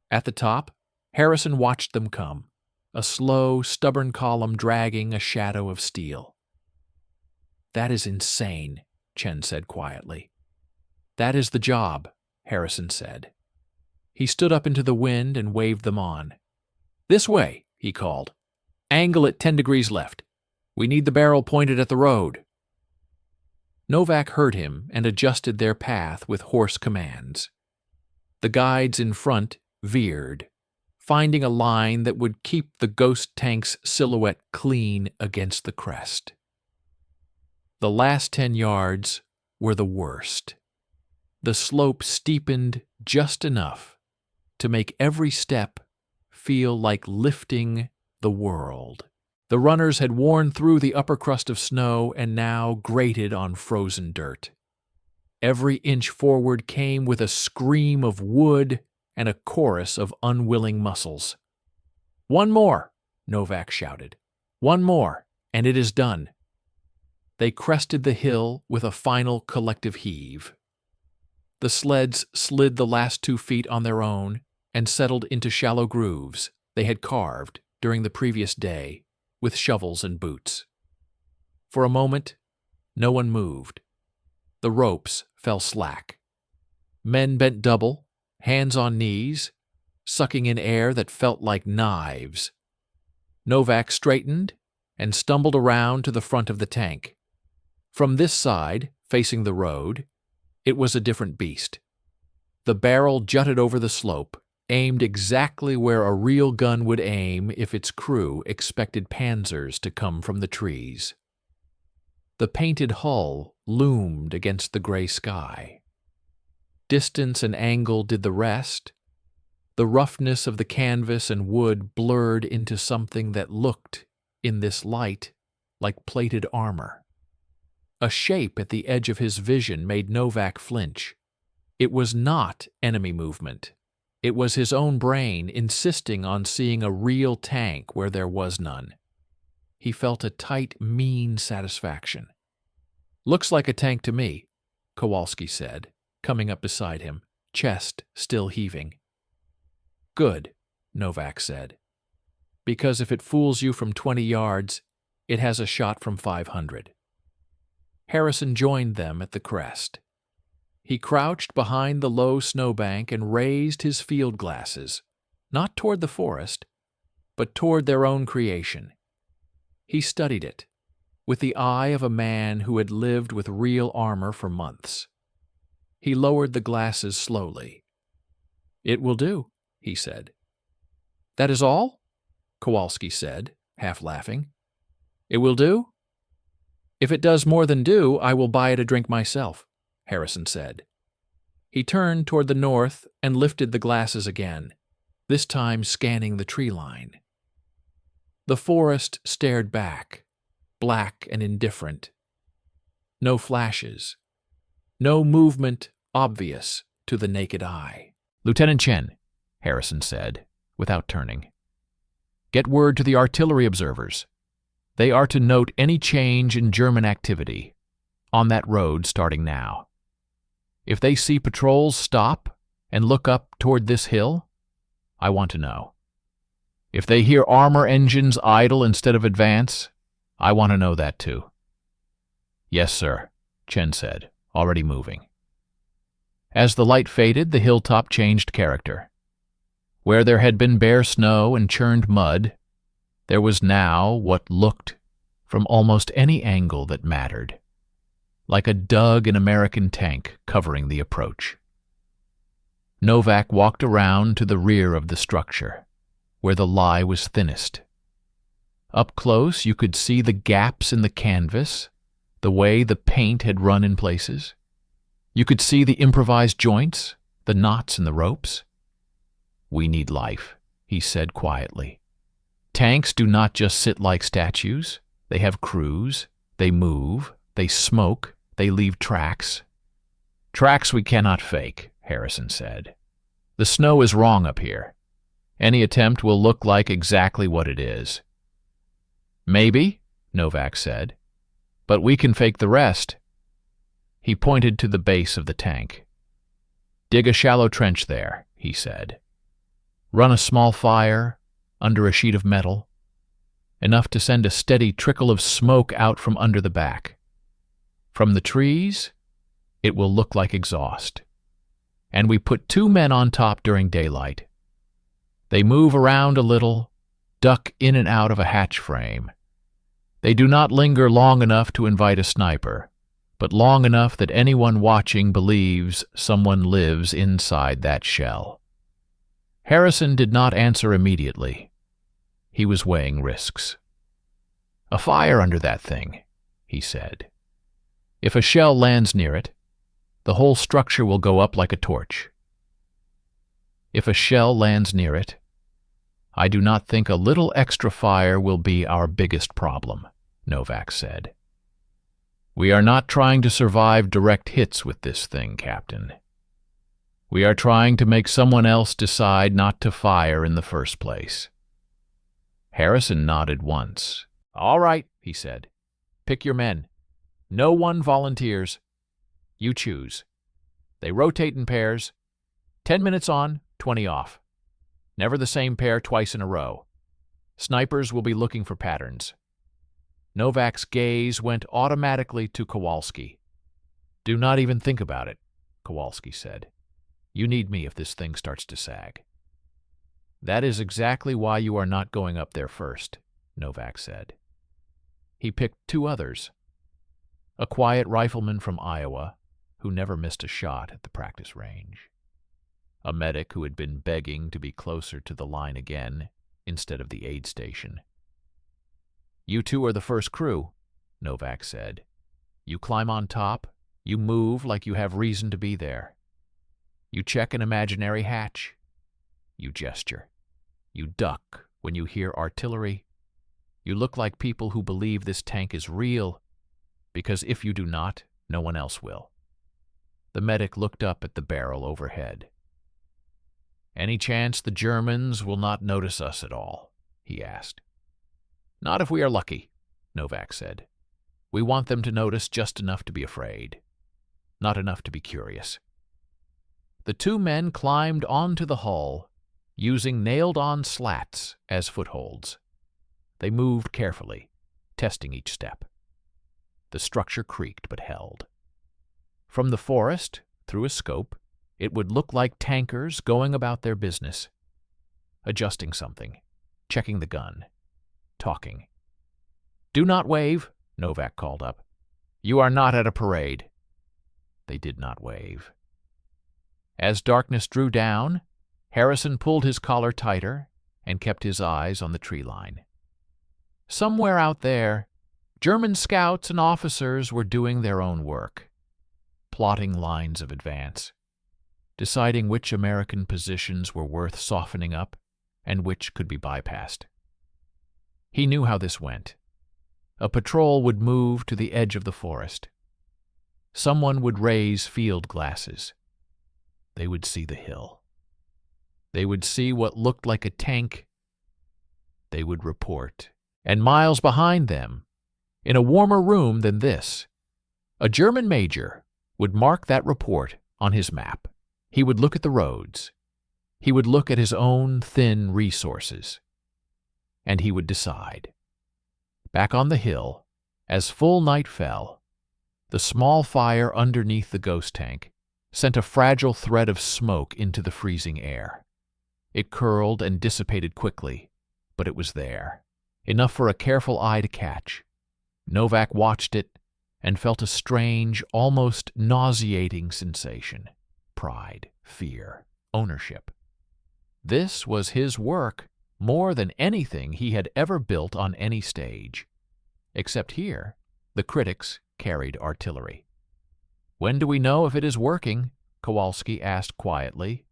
At the top, Harrison watched them come, a slow, stubborn column dragging a shadow of steel. "That is insane," Chen said quietly. "That is the job," Harrison said. He stood up into the wind and waved them on. "This way," he called. "Angle at 10 degrees left. We need the barrel pointed at the road." Novak heard him and adjusted their path with hoarse commands. The guides in front veered, finding a line that would keep the ghost tank's silhouette clean against the crest. The last 10 yards were the worst. The slope steepened just enough to make every step feel like lifting the world. The runners had worn through the upper crust of snow and now grated on frozen dirt. Every inch forward came with a scream of wood and a chorus of unwilling muscles. "One more," Novak shouted. "One more, and it is done." They crested the hill with a final collective heave. The sleds slid the last 2 feet on their own and settled into shallow grooves they had carved during the previous day with shovels and boots. For a moment, no one moved. The ropes fell slack. Men bent double, hands on knees, sucking in air that felt like knives. Novak straightened and stumbled around to the front of the tank. From this side, facing the road, it was a different beast. The barrel jutted over the slope, aimed exactly where a real gun would aim if its crew expected Panzers to come from the trees. The painted hull loomed against the gray sky. Distance and angle did the rest, The roughness of the canvas and wood blurred into something that looked, in this light, like plated armor. A shape at the edge of his vision made Novak flinch. It was not enemy movement. It was his own brain insisting on seeing a real tank where there was none. He felt a tight, mean satisfaction. "Looks like a tank to me," Kowalski said, coming up beside him, chest still heaving. "Good," Novak said, "because if it fools you from 20 yards, it has a shot from 500. Harrison joined them at the crest. He crouched behind the low snowbank and raised his field glasses, not toward the forest, but toward their own creation. He studied it, with the eye of a man who had lived with real armor for months. He lowered the glasses slowly. "It will do," he said. "That is all?" Kowalski said, half laughing. "It will do?" "If it does more than do, I will buy it a drink myself," Harrison said. He turned toward the north and lifted the glasses again, this time scanning the tree line. The forest stared back, black and indifferent. No flashes. No movement obvious to the naked eye. "Lieutenant Chen," Harrison said, without turning. "Get word to the artillery observers. They are to note any change in German activity, on that road starting now. If they see patrols stop and look up toward this hill, I want to know. If they hear armor engines idle instead of advance, I want to know that too." "Yes, sir," Chen said, already moving. As the light faded, the hilltop changed character. Where there had been bare snow and churned mud, there was now what looked, from almost any angle that mattered, like a dug-in American tank covering the approach. Novak walked around to the rear of the structure, where the lie was thinnest. Up close, you could see the gaps in the canvas, the way the paint had run in places. You could see the improvised joints, the knots in the ropes. "We need life," he said quietly. "Tanks do not just sit like statues. They have crews, they move, they smoke, they leave tracks." "Tracks we cannot fake," Harrison said. "The snow is wrong up here. Any attempt will look like exactly what it is." "Maybe," Novak said, "but we can fake the rest." He pointed to the base of the tank. "Dig a shallow trench there," he said. "Run a small fire under a sheet of metal, enough to send a steady trickle of smoke out from under the back. From the trees, it will look like exhaust. And we put 2 men on top during daylight. They move around a little, duck in and out of a hatch frame. They do not linger long enough to invite a sniper, but long enough that anyone watching believes someone lives inside that shell." Harrison did not answer immediately. He was weighing risks. "A fire under that thing," he said. "If a shell lands near it, the whole structure will go up like a torch. If a shell lands near it, I do not think a little extra fire will be our biggest problem," Novak said. "We are not trying to survive direct hits with this thing, Captain. We are trying to make someone else decide not to fire in the first place." Harrison nodded once. "All right," he said. "Pick your men. No one volunteers. You choose. They rotate in pairs. 10 minutes on, 20 off. Never the same pair twice in a row. Snipers will be looking for patterns." Novak's gaze went automatically to Kowalski. "Do not even think about it," Kowalski said. "You need me if this thing starts to sag." "That is exactly why you are not going up there first," Novak said. He picked 2 others. A quiet rifleman from Iowa, who never missed a shot at the practice range. A medic who had been begging to be closer to the line again, instead of the aid station. "You 2 are the first crew," Novak said. "You climb on top, you move like you have reason to be there. You check an imaginary hatch. You gesture. You duck when you hear artillery. You look like people who believe this tank is real, because if you do not, no one else will. The medic looked up at the barrel overhead. "Any chance the Germans will not notice us at all?" he asked. "Not if we are lucky," Novak said. "We want them to notice just enough to be afraid, not enough to be curious." The two men climbed onto the hull, using nailed-on slats as footholds. They moved carefully, testing each step. The structure creaked but held. From the forest, through a scope, it would look like tankers going about their business, adjusting something, checking the gun, talking. "Do not wave," Novak called up. "You are not at a parade." They did not wave. As darkness drew down, Harrison pulled his collar tighter and kept his eyes on the tree line. Somewhere out there, German scouts and officers were doing their own work, plotting lines of advance, deciding which American positions were worth softening up and which could be bypassed. He knew how this went. A patrol would move to the edge of the forest. Someone would raise field glasses. They would see the hill. They would see what looked like a tank. They would report. And miles behind them, in a warmer room than this, a German major would mark that report on his map. He would look at the roads. He would look at his own thin resources. And he would decide. Back on the hill, as full night fell, the small fire underneath the ghost tank sent a fragile thread of smoke into the freezing air. It curled and dissipated quickly, but it was there, enough for a careful eye to catch. Novak watched it and felt a strange, almost nauseating sensation. Pride, fear, ownership. This was his work more than anything he had ever built on any stage. Except here, the critics carried artillery. "When do we know if it is working?" Kowalski asked quietly.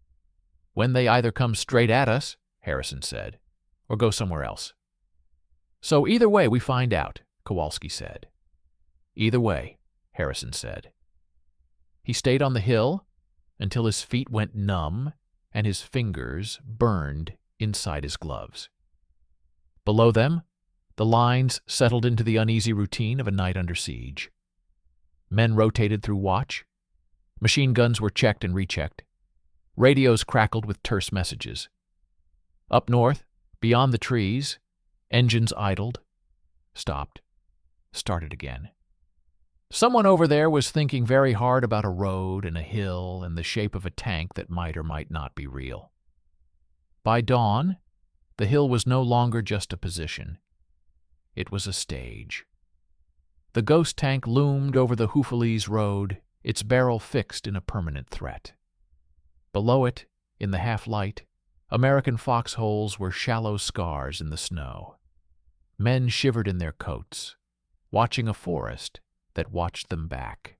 "When they either come straight at us," Harrison said, "or go somewhere else." "So either way we find out," Kowalski said. "Either way," Harrison said. He stayed on the hill until his feet went numb and his fingers burned inside his gloves. Below them, the lines settled into the uneasy routine of a night under siege. Men rotated through watch. Machine guns were checked and rechecked. Radios crackled with terse messages. Up north, beyond the trees, engines idled, stopped, started again. Someone over there was thinking very hard about a road and a hill and the shape of a tank that might or might not be real. By dawn, the hill was no longer just a position. It was a stage. The ghost tank loomed over the Houffalize road, its barrel fixed in a permanent threat. Below it, in the half-light, American foxholes were shallow scars in the snow. Men shivered in their coats, watching a forest that watched them back.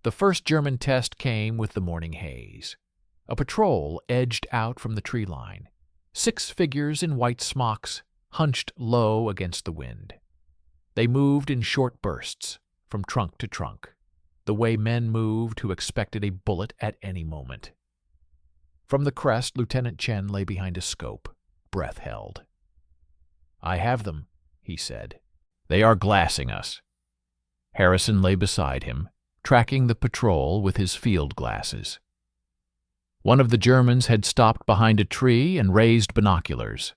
The first German test came with the morning haze. A patrol edged out from the tree line. 6 figures in white smocks hunched low against the wind. They moved in short bursts, from trunk to trunk, the way men moved who expected a bullet at any moment. From the crest, Lieutenant Chen lay behind a scope, breath held. "I have them," he said. "They are glassing us." Harrison lay beside him, tracking the patrol with his field glasses. One of the Germans had stopped behind a tree and raised binoculars.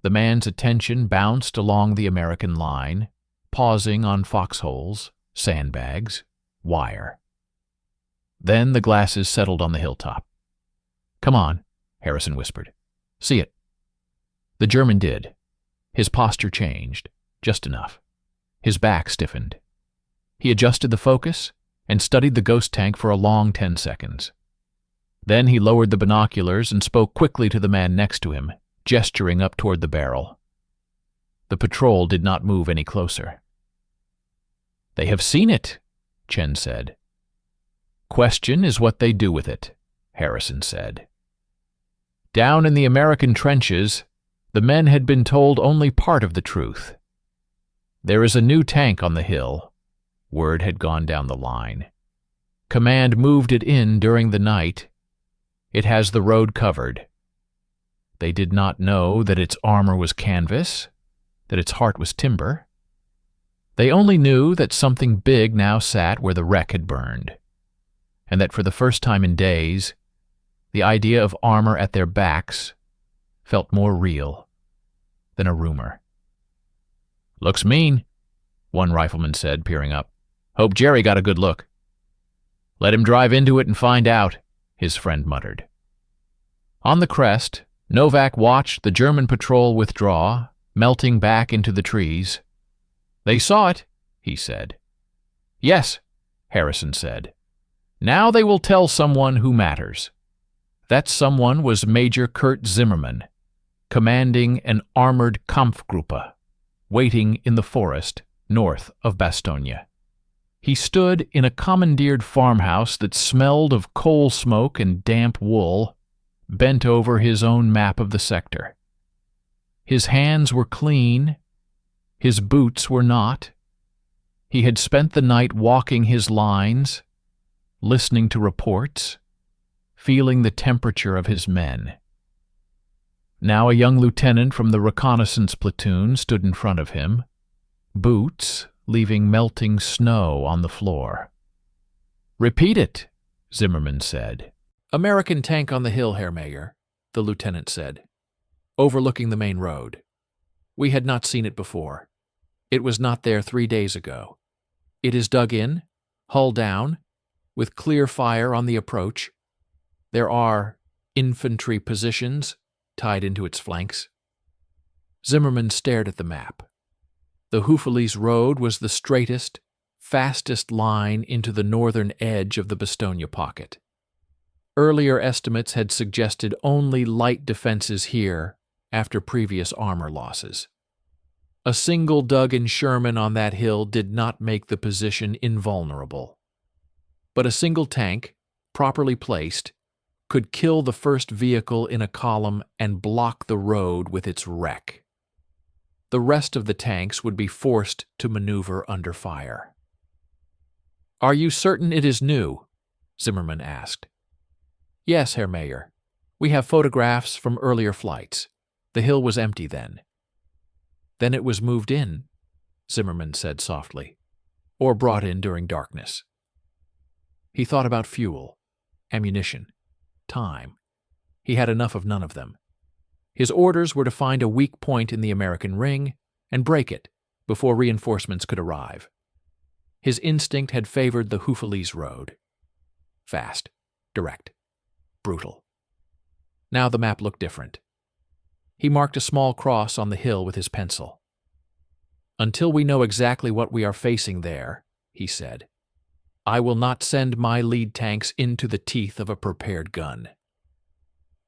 The man's attention bounced along the American line, pausing on foxholes, sandbags, wire. Then the glasses settled on the hilltop. "Come on," Harrison whispered. "See it." The German did. His posture changed, just enough. His back stiffened. He adjusted the focus and studied the ghost tank for a long 10 seconds. Then he lowered the binoculars and spoke quickly to the man next to him, gesturing up toward the barrel. The patrol did not move any closer. "They have seen it," Chen said. "Question is what they do with it," Harrison said. Down in the American trenches, the men had been told only part of the truth. There is a new tank on the hill. Word had gone down the line. Command moved it in during the night. It has the road covered. They did not know that its armor was canvas, that its heart was timber. They only knew that something big now sat where the wreck had burned, and that for the first time in days, the idea of armor at their backs felt more real than a rumor. "Looks mean," one rifleman said, peering up. "Hope Jerry got a good look." "Let him drive into it and find out," his friend muttered. On the crest, Novak watched the German patrol withdraw, melting back into the trees. "They saw it," he said. "Yes," Harrison said. "Now they will tell someone who matters." That someone was Major Kurt Zimmerman, commanding an armored Kampfgruppe, waiting in the forest north of Bastogne. He stood in a commandeered farmhouse that smelled of coal smoke and damp wool, bent over his own map of the sector. His hands were clean, his boots were not. He had spent the night walking his lines, listening to reports, feeling the temperature of his men. Now a young lieutenant from the reconnaissance platoon stood in front of him, boots leaving melting snow on the floor. "Repeat it," Zimmerman said. "American tank on the hill, Herr Mayer," the lieutenant said, overlooking the main road. "We had not seen it before. It was not there 3 days ago. It is dug in, hull down, with clear fire on the approach. There are infantry positions tied into its flanks." Zimmerman stared at the map. The Houffalize Road was the straightest, fastest line into the northern edge of the Bastogne pocket. Earlier estimates had suggested only light defenses here after previous armor losses. A single dug-in Sherman on that hill did not make the position invulnerable. But a single tank, properly placed, could kill the first vehicle in a column and block the road with its wreck. The rest of the tanks would be forced to maneuver under fire. "Are you certain it is new?" Zimmerman asked. "Yes, Herr Mayer. We have photographs from earlier flights. The hill was empty then." "Then it was moved in," Zimmerman said softly, "or brought in during darkness." He thought about fuel, ammunition, time. He had enough of none of them. His orders were to find a weak point in the American ring and break it before reinforcements could arrive. His instinct had favored the Houffalize Road. Fast, direct, brutal. Now the map looked different. He marked a small cross on the hill with his pencil. "Until we know exactly what we are facing there," he said, "I will not send my lead tanks into the teeth of a prepared gun."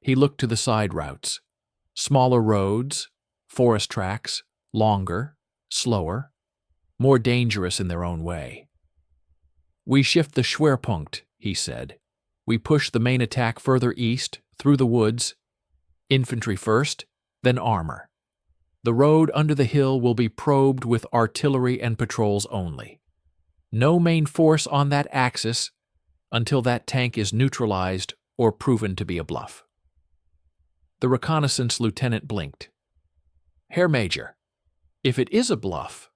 He looked to the side routes. Smaller roads, forest tracks, longer, slower, more dangerous in their own way. "We shift the Schwerpunkt," he said. "We push the main attack further east, through the woods. Infantry first, then armor. The road under the hill will be probed with artillery and patrols only. No main force on that axis until that tank is neutralized or proven to be a bluff." The reconnaissance lieutenant blinked. "Herr Major, if it is a bluff,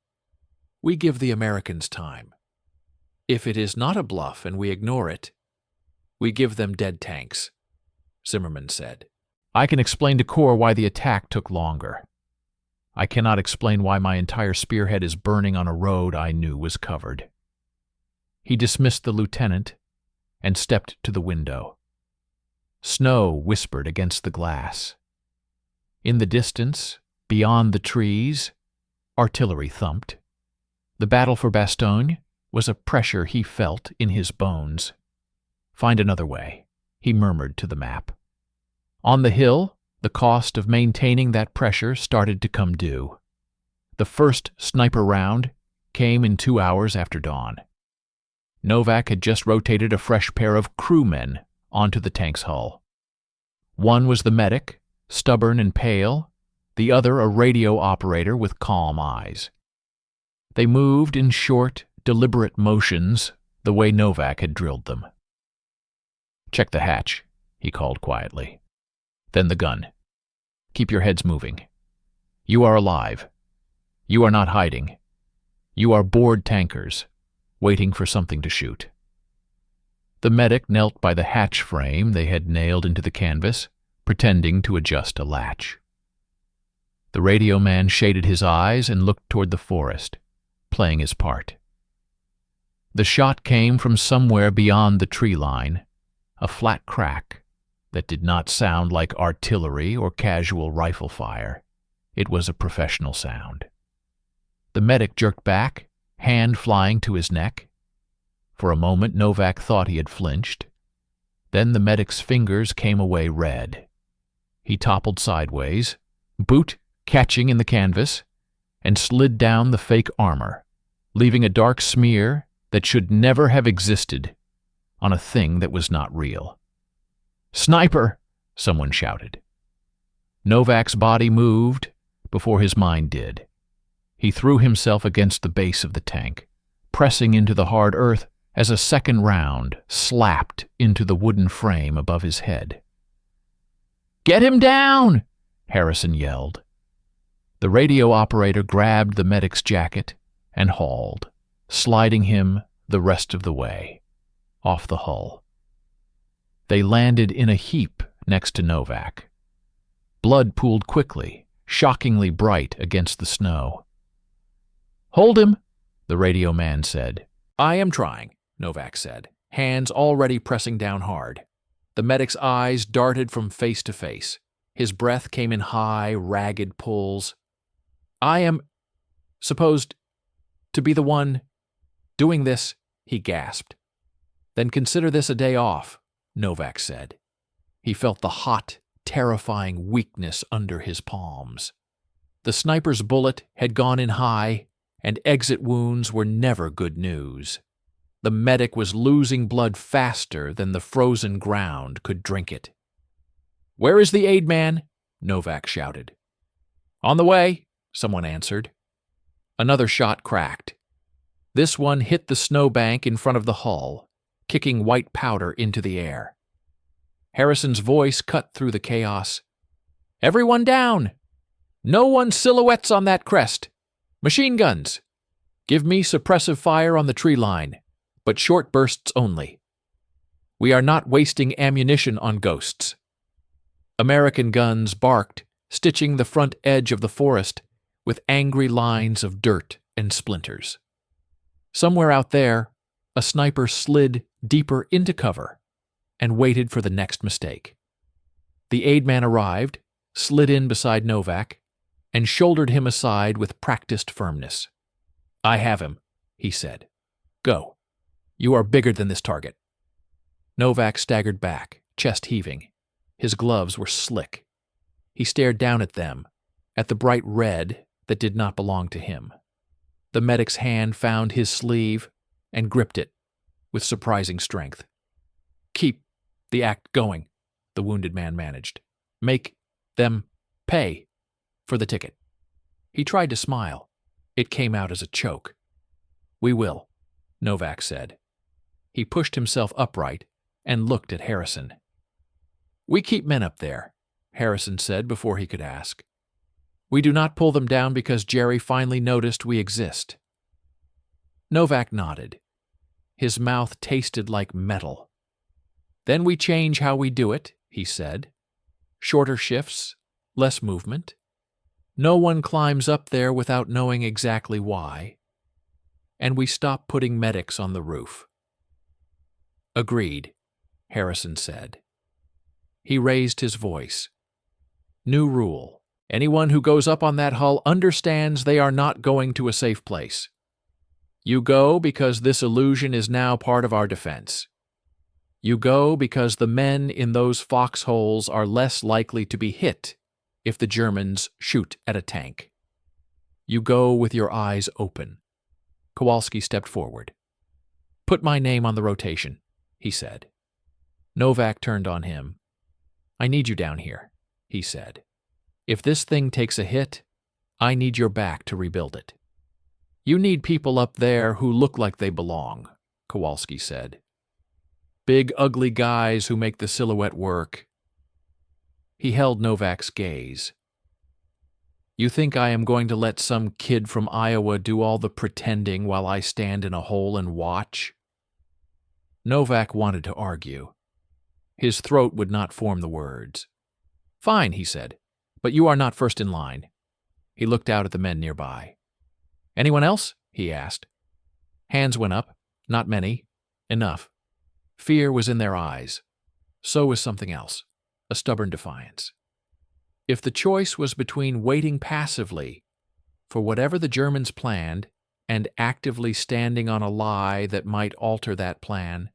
we give the Americans time. If it is not a bluff and we ignore it, we give them dead tanks," Zimmerman said. "I can explain to Corps why the attack took longer. I cannot explain why my entire spearhead is burning on a road I knew was covered." He dismissed the lieutenant and stepped to the window. Snow whispered against the glass. In the distance, beyond the trees, artillery thumped. The battle for Bastogne was a pressure he felt in his bones. "Find another way," he murmured to the map. On the hill, the cost of maintaining that pressure started to come due. The first sniper round came in 2 hours after dawn. Novak had just rotated a fresh pair of crewmen onto the tank's hull. One was the medic, stubborn and pale, the other a radio operator with calm eyes. They moved in short, deliberate motions, the way Novak had drilled them. "Check the hatch," he called quietly. "Then the gun. Keep your heads moving. You are alive. You are not hiding. You are bored tankers, waiting for something to shoot." The medic knelt by the hatch frame they had nailed into the canvas, pretending to adjust a latch. The radio man shaded his eyes and looked toward the forest, playing his part. The shot came from somewhere beyond the tree line, a flat crack that did not sound like artillery or casual rifle fire. It was a professional sound. The medic jerked back, hand flying to his neck. For a moment Novak thought he had flinched. Then the medic's fingers came away red. He toppled sideways, boot catching in the canvas, and slid down the fake armor, leaving a dark smear that should never have existed on a thing that was not real. "Sniper!" someone shouted. Novak's body moved before his mind did. He threw himself against the base of the tank, pressing into the hard earth as a second round slapped into the wooden frame above his head. "Get him down!" Harrison yelled. The radio operator grabbed the medic's jacket and hauled, sliding him the rest of the way, off the hull. They landed in a heap next to Novak. Blood pooled quickly, shockingly bright against the snow. "Hold him," the radio man said. "I am trying," Novak said, hands already pressing down hard. The medic's eyes darted from face to face. His breath came in high, ragged pulls. "I am supposed to be the one doing this," he gasped. "Then consider this a day off," Novak said. He felt the hot, terrifying weakness under his palms. The sniper's bullet had gone in high, and exit wounds were never good news. The medic was losing blood faster than the frozen ground could drink it. "Where is the aid man?" Novak shouted. "On the way," someone answered. Another shot cracked. This one hit the snowbank in front of the hull, kicking white powder into the air. Harrison's voice cut through the chaos. "Everyone down! No one silhouettes on that crest! Machine guns! Give me suppressive fire on the tree line, but short bursts only. We are not wasting ammunition on ghosts." American guns barked, stitching the front edge of the forest with angry lines of dirt and splinters. Somewhere out there, a sniper slid deeper into cover and waited for the next mistake. The aid man arrived, slid in beside Novak, and shouldered him aside with practiced firmness. "I have him," he said. "Go. You are bigger than this target." Novak staggered back, chest heaving. His gloves were slick. He stared down at them, at the bright red that did not belong to him. The medic's hand found his sleeve and gripped it with surprising strength. "Keep the act going," the wounded man managed. "Make them pay for the ticket." He tried to smile. It came out as a choke. "We will," Novak said. He pushed himself upright and looked at Harrison. "We keep men up there," Harrison said before he could ask. "We do not pull them down because Jerry finally noticed we exist." Novak nodded. His mouth tasted like metal. "Then we change how we do it," he said. "Shorter shifts, less movement. No one climbs up there without knowing exactly why. And we stop putting medics on the roof." "Agreed," Harrison said. He raised his voice. "New rule. Anyone who goes up on that hull understands they are not going to a safe place. You go because this illusion is now part of our defense. You go because the men in those foxholes are less likely to be hit if the Germans shoot at a tank. You go with your eyes open." Kowalski stepped forward. "Put my name on the rotation," he said. Novak turned on him. I need you down here, he said. If this thing takes a hit, I need your back to rebuild it. You need people up there who look like they belong, Kowalski said. Big, ugly guys who make the silhouette work. He held Novak's gaze. You think I am going to let some kid from Iowa do all the pretending while I stand in a hole and watch? Novak wanted to argue. His throat would not form the words. Fine, he said, but you are not first in line. He looked out at the men nearby. Anyone else? He asked. Hands went up. Not many. Enough. Fear was in their eyes. So was something else, a stubborn defiance. If the choice was between waiting passively for whatever the Germans planned and actively standing on a lie that might alter that plan,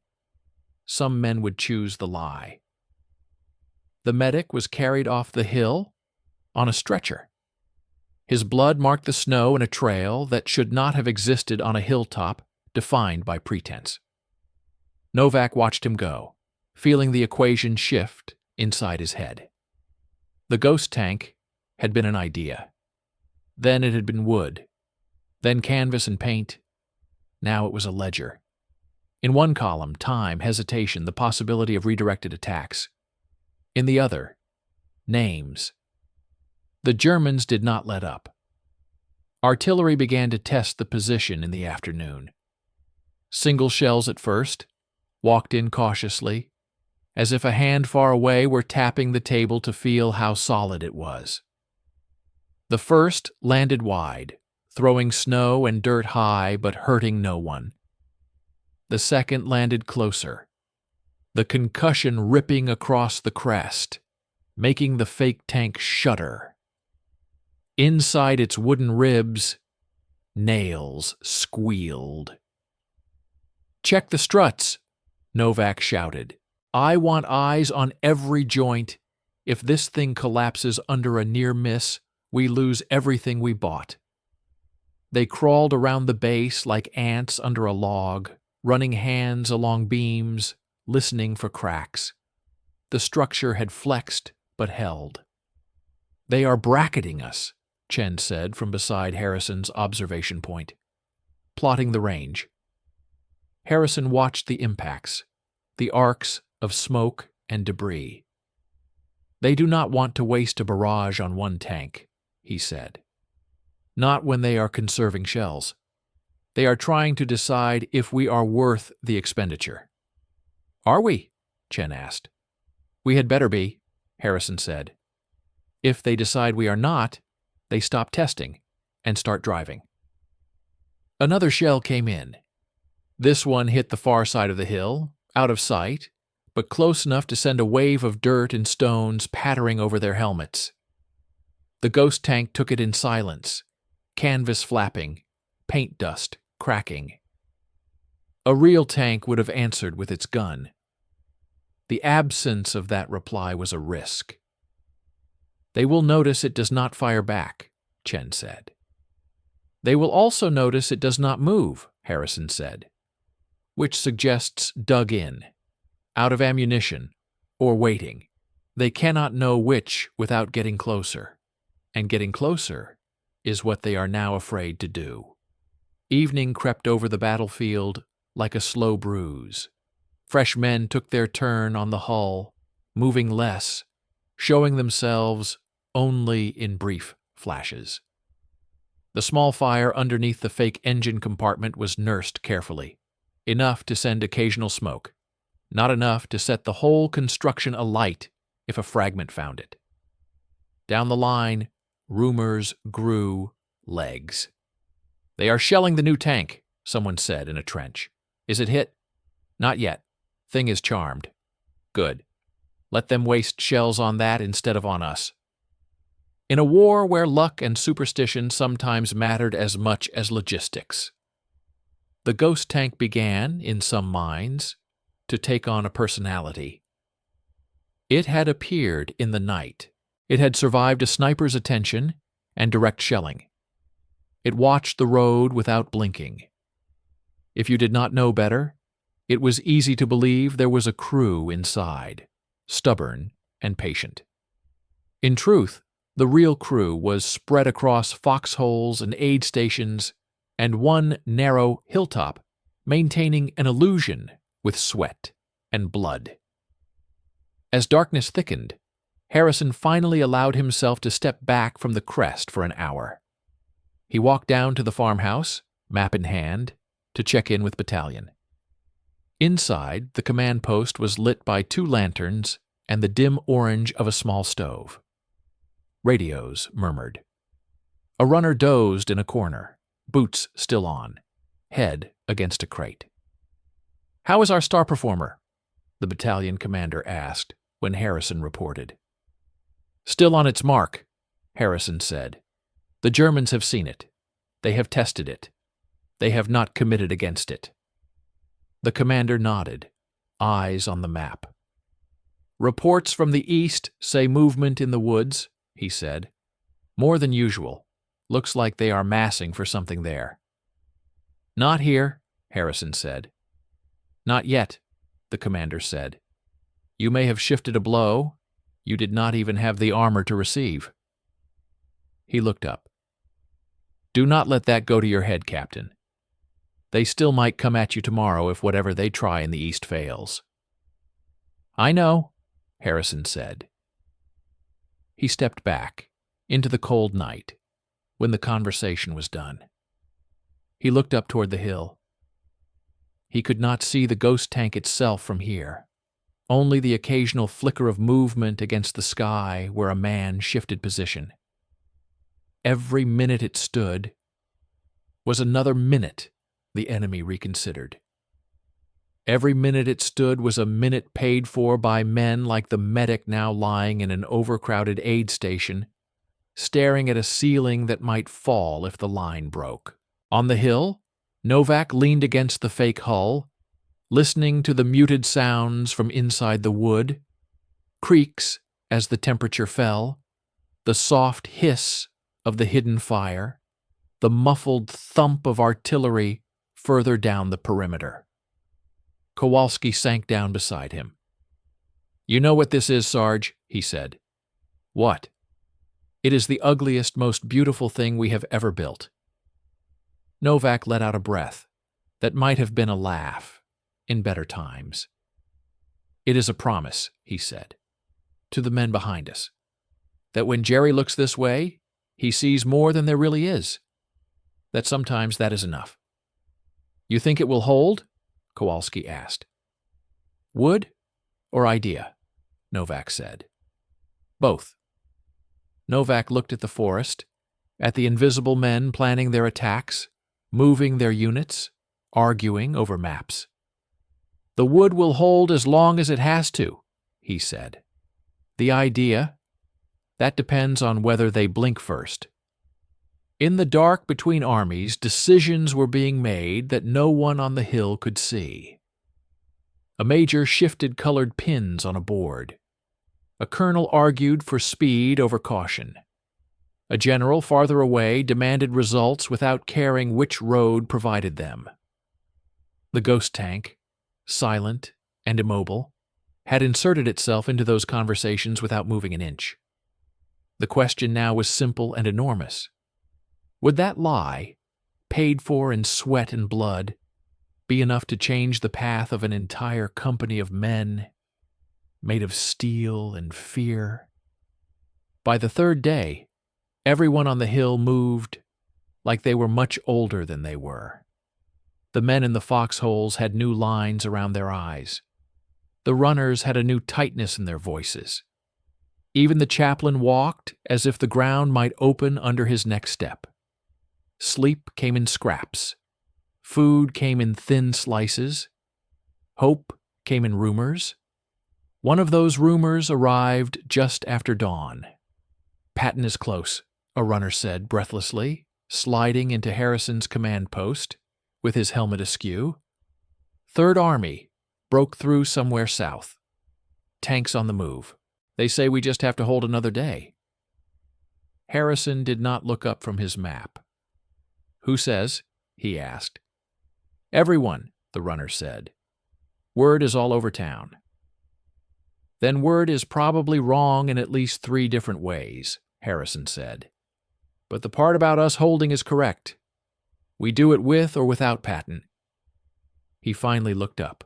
some men would choose the lie. The medic was carried off the hill on a stretcher. His blood marked the snow in a trail that should not have existed on a hilltop defined by pretense. Novak watched him go, feeling the equation shift inside his head. The ghost tank had been an idea. Then it had been wood. Then canvas and paint. Now it was a ledger. In one column, time, hesitation, the possibility of redirected attacks. In the other, names. The Germans did not let up. Artillery began to test the position in the afternoon. Single shells at first, walked in cautiously, as if a hand far away were tapping the table to feel how solid it was. The first landed wide, throwing snow and dirt high but hurting no one. The second landed closer, the concussion ripping across the crest, making the fake tank shudder. Inside its wooden ribs, nails squealed. "Check the struts," Novak shouted. "I want eyes on every joint. If this thing collapses under a near miss, we lose everything we bought." They crawled around the base like ants under a log, running hands along beams, listening for cracks. The structure had flexed but held. "They are bracketing us," Chen said from beside Harrison's observation point, plotting the range. Harrison watched the impacts, the arcs of smoke and debris. "They do not want to waste a barrage on one tank," he said. "Not when they are conserving shells. They are trying to decide if we are worth the expenditure." "Are we?" Chen asked. "We had better be," Harrison said. "If they decide we are not, they stop testing and start driving." Another shell came in. This one hit the far side of the hill, out of sight, but close enough to send a wave of dirt and stones pattering over their helmets. The ghost tank took it in silence, canvas flapping, paint dust cracking. A real tank would have answered with its gun. The absence of that reply was a risk. "They will notice it does not fire back," Chen said. "They will also notice it does not move," Harrison said, which suggests dug in, out of ammunition, or waiting. They cannot know which without getting closer, and getting closer is what they are now afraid to do. Evening crept over the battlefield like a slow bruise. Fresh men took their turn on the hull, moving less, showing themselves only in brief flashes. The small fire underneath the fake engine compartment was nursed carefully, enough to send occasional smoke, not enough to set the whole construction alight if a fragment found it. Down the line, rumors grew legs. "They are shelling the new tank," someone said in a trench. "Is it hit?" "Not yet. Thing is charmed." "Good. Let them waste shells on that instead of on us." In a war where luck and superstition sometimes mattered as much as logistics, the ghost tank began, in some minds, to take on a personality. It had appeared in the night. It had survived a sniper's attention and direct shelling. It watched the road without blinking. If you did not know better, it was easy to believe there was a crew inside, stubborn, and patient. In truth, the real crew was spread across foxholes and aid stations and one narrow hilltop, maintaining an illusion with sweat and blood. As darkness thickened, Harrison finally allowed himself to step back from the crest for an hour. He walked down to the farmhouse, map in hand, to check in with battalion. Inside, the command post was lit by 2 lanterns and the dim orange of a small stove. Radios murmured. A runner dozed in a corner, boots still on, head against a crate. "How is our star performer?" the battalion commander asked when Harrison reported. "Still on its mark," Harrison said. "The Germans have seen it. They have tested it. They have not committed against it." The commander nodded, eyes on the map. "Reports from the east say movement in the woods," he said. "More than usual. Looks like they are massing for something there." "Not here," Harrison said. "Not yet," the commander said. "You may have shifted a blow. You did not even have the armor to receive." He looked up. "Do not let that go to your head, Captain. They still might come at you tomorrow if whatever they try in the east fails." "I know," Harrison said. He stepped back, into the cold night, when the conversation was done. He looked up toward the hill. He could not see the ghost tank itself from here, only the occasional flicker of movement against the sky where a man shifted position. Every minute it stood was another minute the enemy reconsidered. Every minute it stood was a minute paid for by men like the medic now lying in an overcrowded aid station, staring at a ceiling that might fall if the line broke. On the hill, Novak leaned against the fake hull, listening to the muted sounds from inside the wood, creaks as the temperature fell, the soft hiss of the hidden fire, the muffled thump of artillery further down the perimeter. Kowalski sank down beside him. "You know what this is, Sarge," he said. "What?" "It is the ugliest, most beautiful thing we have ever built." Novak let out a breath that might have been a laugh in better times. "It is a promise," he said, "to the men behind us, that when Jerry looks this way, he sees more than there really is, that sometimes that is enough." "You think it will hold?" Kowalski asked. "Wood or idea?" Novak said. "Both." Novak looked at the forest, at the invisible men planning their attacks, moving their units, arguing over maps. "The wood will hold as long as it has to," he said. "The idea, that depends on whether they blink first." In the dark between armies, decisions were being made that no one on the hill could see. A major shifted colored pins on a board. A colonel argued for speed over caution. A general farther away demanded results without caring which road provided them. The ghost tank, silent and immobile, had inserted itself into those conversations without moving an inch. The question now was simple and enormous. Would that lie, paid for in sweat and blood, be enough to change the path of an entire company of men, made of steel and fear? By the 3rd day, everyone on the hill moved like they were much older than they were. The men in the foxholes had new lines around their eyes. The runners had a new tightness in their voices. Even the chaplain walked as if the ground might open under his next step. Sleep came in scraps. Food came in thin slices. Hope came in rumors. One of those rumors arrived just after dawn. "Patton is close," a runner said breathlessly, sliding into Harrison's command post, with his helmet askew. "Third Army broke through somewhere south. Tanks on the move. They say we just have to hold another day." Harrison did not look up from his map. "Who says?" he asked. "Everyone," the runner said. "Word is all over town." Then word is probably wrong in at least 3 different ways, Harrison said. But the part about us holding is correct. We do it with or without Patton. He finally looked up.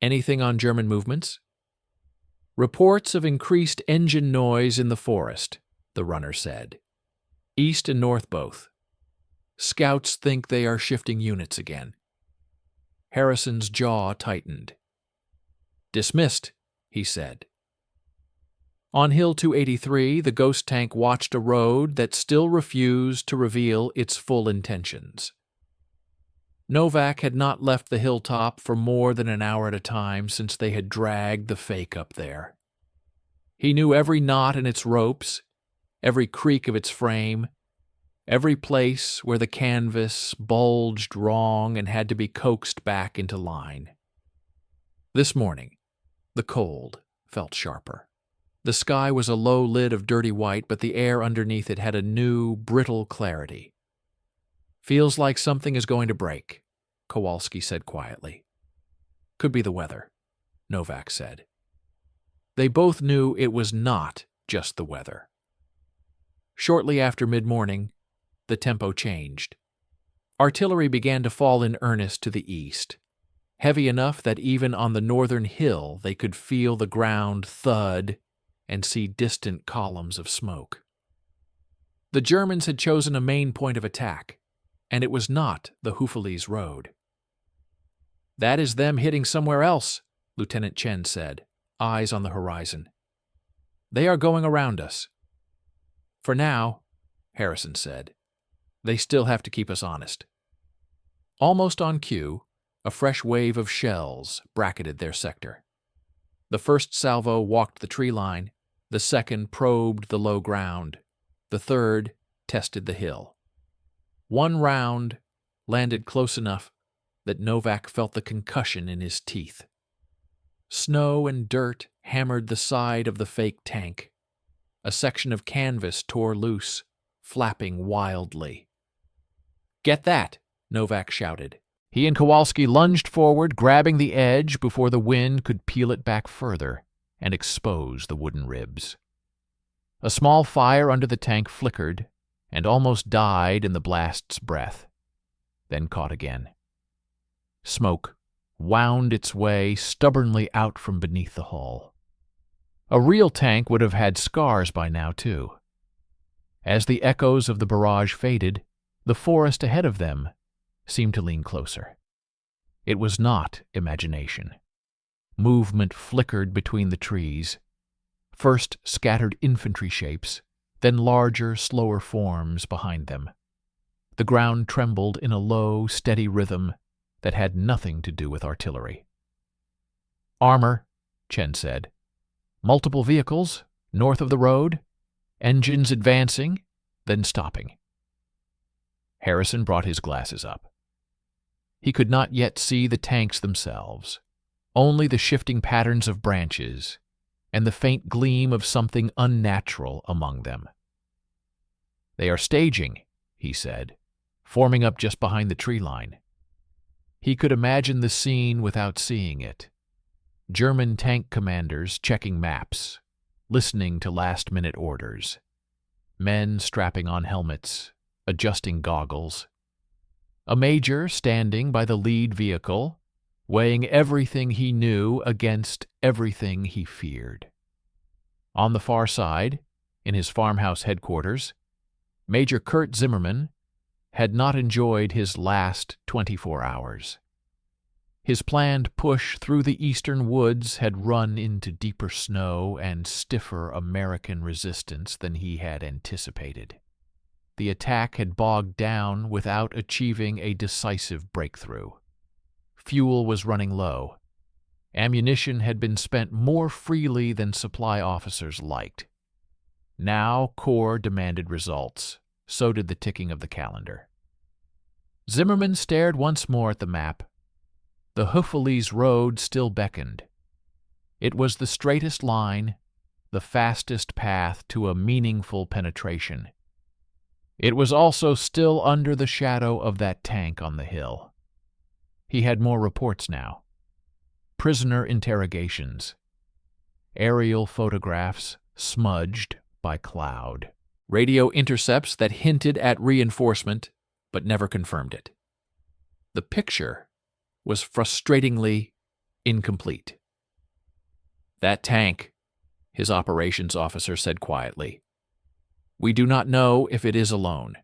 Anything on German movements? Reports of increased engine noise in the forest, the runner said. East and north both. Scouts think they are shifting units again. Harrison's jaw tightened. Dismissed, he said. On Hill 283, the ghost tank watched a road that still refused to reveal its full intentions. Novak had not left the hilltop for more than an hour at a time since they had dragged the fake up there. He knew every knot in its ropes, every creak of its frame, every place where the canvas bulged wrong and had to be coaxed back into line. This morning, the cold felt sharper. The sky was a low lid of dirty white, but the air underneath it had a new, brittle clarity. Feels like something is going to break, Kowalski said quietly. Could be the weather, Novak said. They both knew it was not just the weather. Shortly after mid-morning, the tempo changed. Artillery began to fall in earnest to the east, heavy enough that even on the northern hill they could feel the ground thud and see distant columns of smoke. The Germans had chosen a main point of attack, and it was not the Houffalize road. That is them hitting somewhere else, Lieutenant Chen said, eyes on the horizon. They are going around us. For now, Harrison said, they still have to keep us honest. Almost on cue, a fresh wave of shells bracketed their sector. The first salvo walked the tree line, the second probed the low ground, the third tested the hill. One round landed close enough that Novak felt the concussion in his teeth. Snow and dirt hammered the side of the fake tank. A section of canvas tore loose, flapping wildly. "Get that!" Novak shouted. He and Kowalski lunged forward, grabbing the edge before the wind could peel it back further and expose the wooden ribs. A small fire under the tank flickered and almost died in the blast's breath, then caught again. Smoke wound its way stubbornly out from beneath the hull. A real tank would have had scars by now, too. As the echoes of the barrage faded, the forest ahead of them seemed to lean closer. It was not imagination. Movement flickered between the trees, first scattered infantry shapes, then larger, slower forms behind them. The ground trembled in a low, steady rhythm that had nothing to do with artillery. "Armor," Chen said. "Multiple vehicles, north of the road, engines advancing, then stopping." Harrison brought his glasses up. He could not yet see the tanks themselves, only the shifting patterns of branches and the faint gleam of something unnatural among them. "They are staging," he said, forming up just behind the tree line. He could imagine the scene without seeing it. German tank commanders checking maps, listening to last-minute orders. Men strapping on helmets, adjusting goggles. A major standing by the lead vehicle, weighing everything he knew against everything he feared. On the far side, in his farmhouse headquarters, Major Kurt Zimmerman had not enjoyed his last 24 hours. His planned push through the eastern woods had run into deeper snow and stiffer American resistance than he had anticipated. The attack had bogged down without achieving a decisive breakthrough. Fuel was running low. Ammunition had been spent more freely than supply officers liked. Now Corps demanded results. So did the ticking of the calendar. Zimmerman stared once more at the map. The Houffalize road still beckoned. It was the straightest line, the fastest path to a meaningful penetration. It was also still under the shadow of that tank on the hill. He had more reports now. Prisoner interrogations. Aerial photographs smudged by cloud. Radio intercepts that hinted at reinforcement, but never confirmed it. The picture was frustratingly incomplete. "That tank," his operations officer said quietly. "We do not know if it is alone.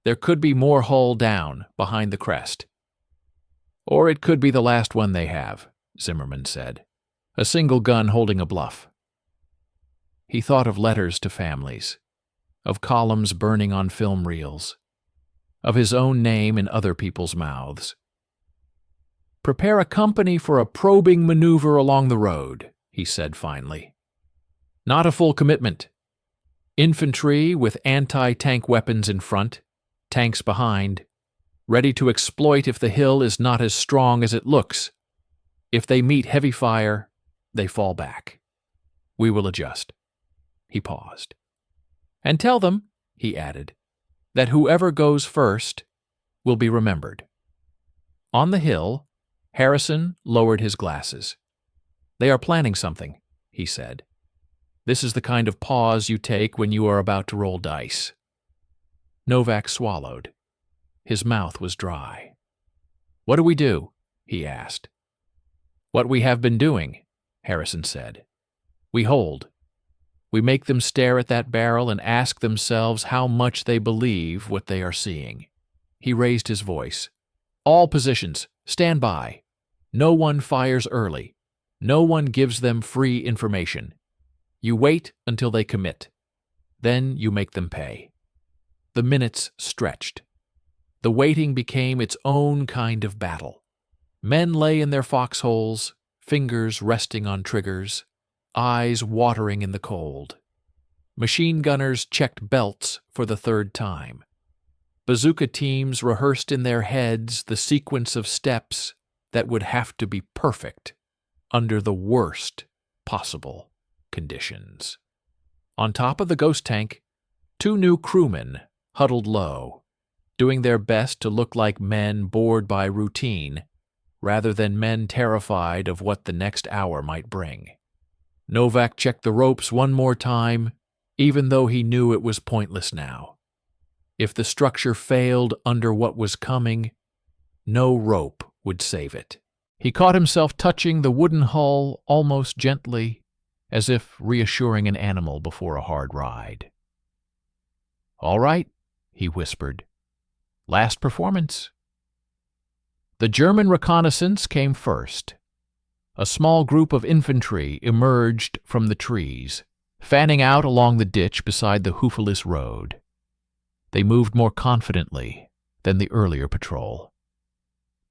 There could be more hull down behind the crest. Or it could be the last one they have," Zimmerman said. "A single gun holding a bluff." He thought of letters to families, of columns burning on film reels, of his own name in other people's mouths. "Prepare a company for a probing maneuver along the road," he said finally. "Not a full commitment. Infantry with anti-tank weapons in front, tanks behind, ready to exploit if the hill is not as strong as it looks. If they meet heavy fire, they fall back. We will adjust." He paused. "And tell them," he added, "that whoever goes first will be remembered." On the hill, Harrison lowered his glasses. "They are planning something," he said. "This is the kind of pause you take when you are about to roll dice." Novak swallowed. His mouth was dry. "What do we do?" he asked. "What we have been doing," Harrison said. "We hold. We make them stare at that barrel and ask themselves how much they believe what they are seeing." He raised his voice. "All positions, stand by. No one fires early. No one gives them free information. You wait until they commit. Then you make them pay." The minutes stretched. The waiting became its own kind of battle. Men lay in their foxholes, fingers resting on triggers, eyes watering in the cold. Machine gunners checked belts for the third time. Bazooka teams rehearsed in their heads the sequence of steps that would have to be perfect under the worst possible conditions. On top of the ghost tank, 2 new crewmen huddled low, doing their best to look like men bored by routine rather than men terrified of what the next hour might bring. Novak checked the ropes one more time, even though he knew it was pointless now. If the structure failed under what was coming, no rope would save it. He caught himself touching the wooden hull almost gently, as if reassuring an animal before a hard ride. "All right," he whispered. "Last performance." The German reconnaissance came first. A small group of infantry emerged from the trees, fanning out along the ditch beside the hoofless road. They moved more confidently than the earlier patrol.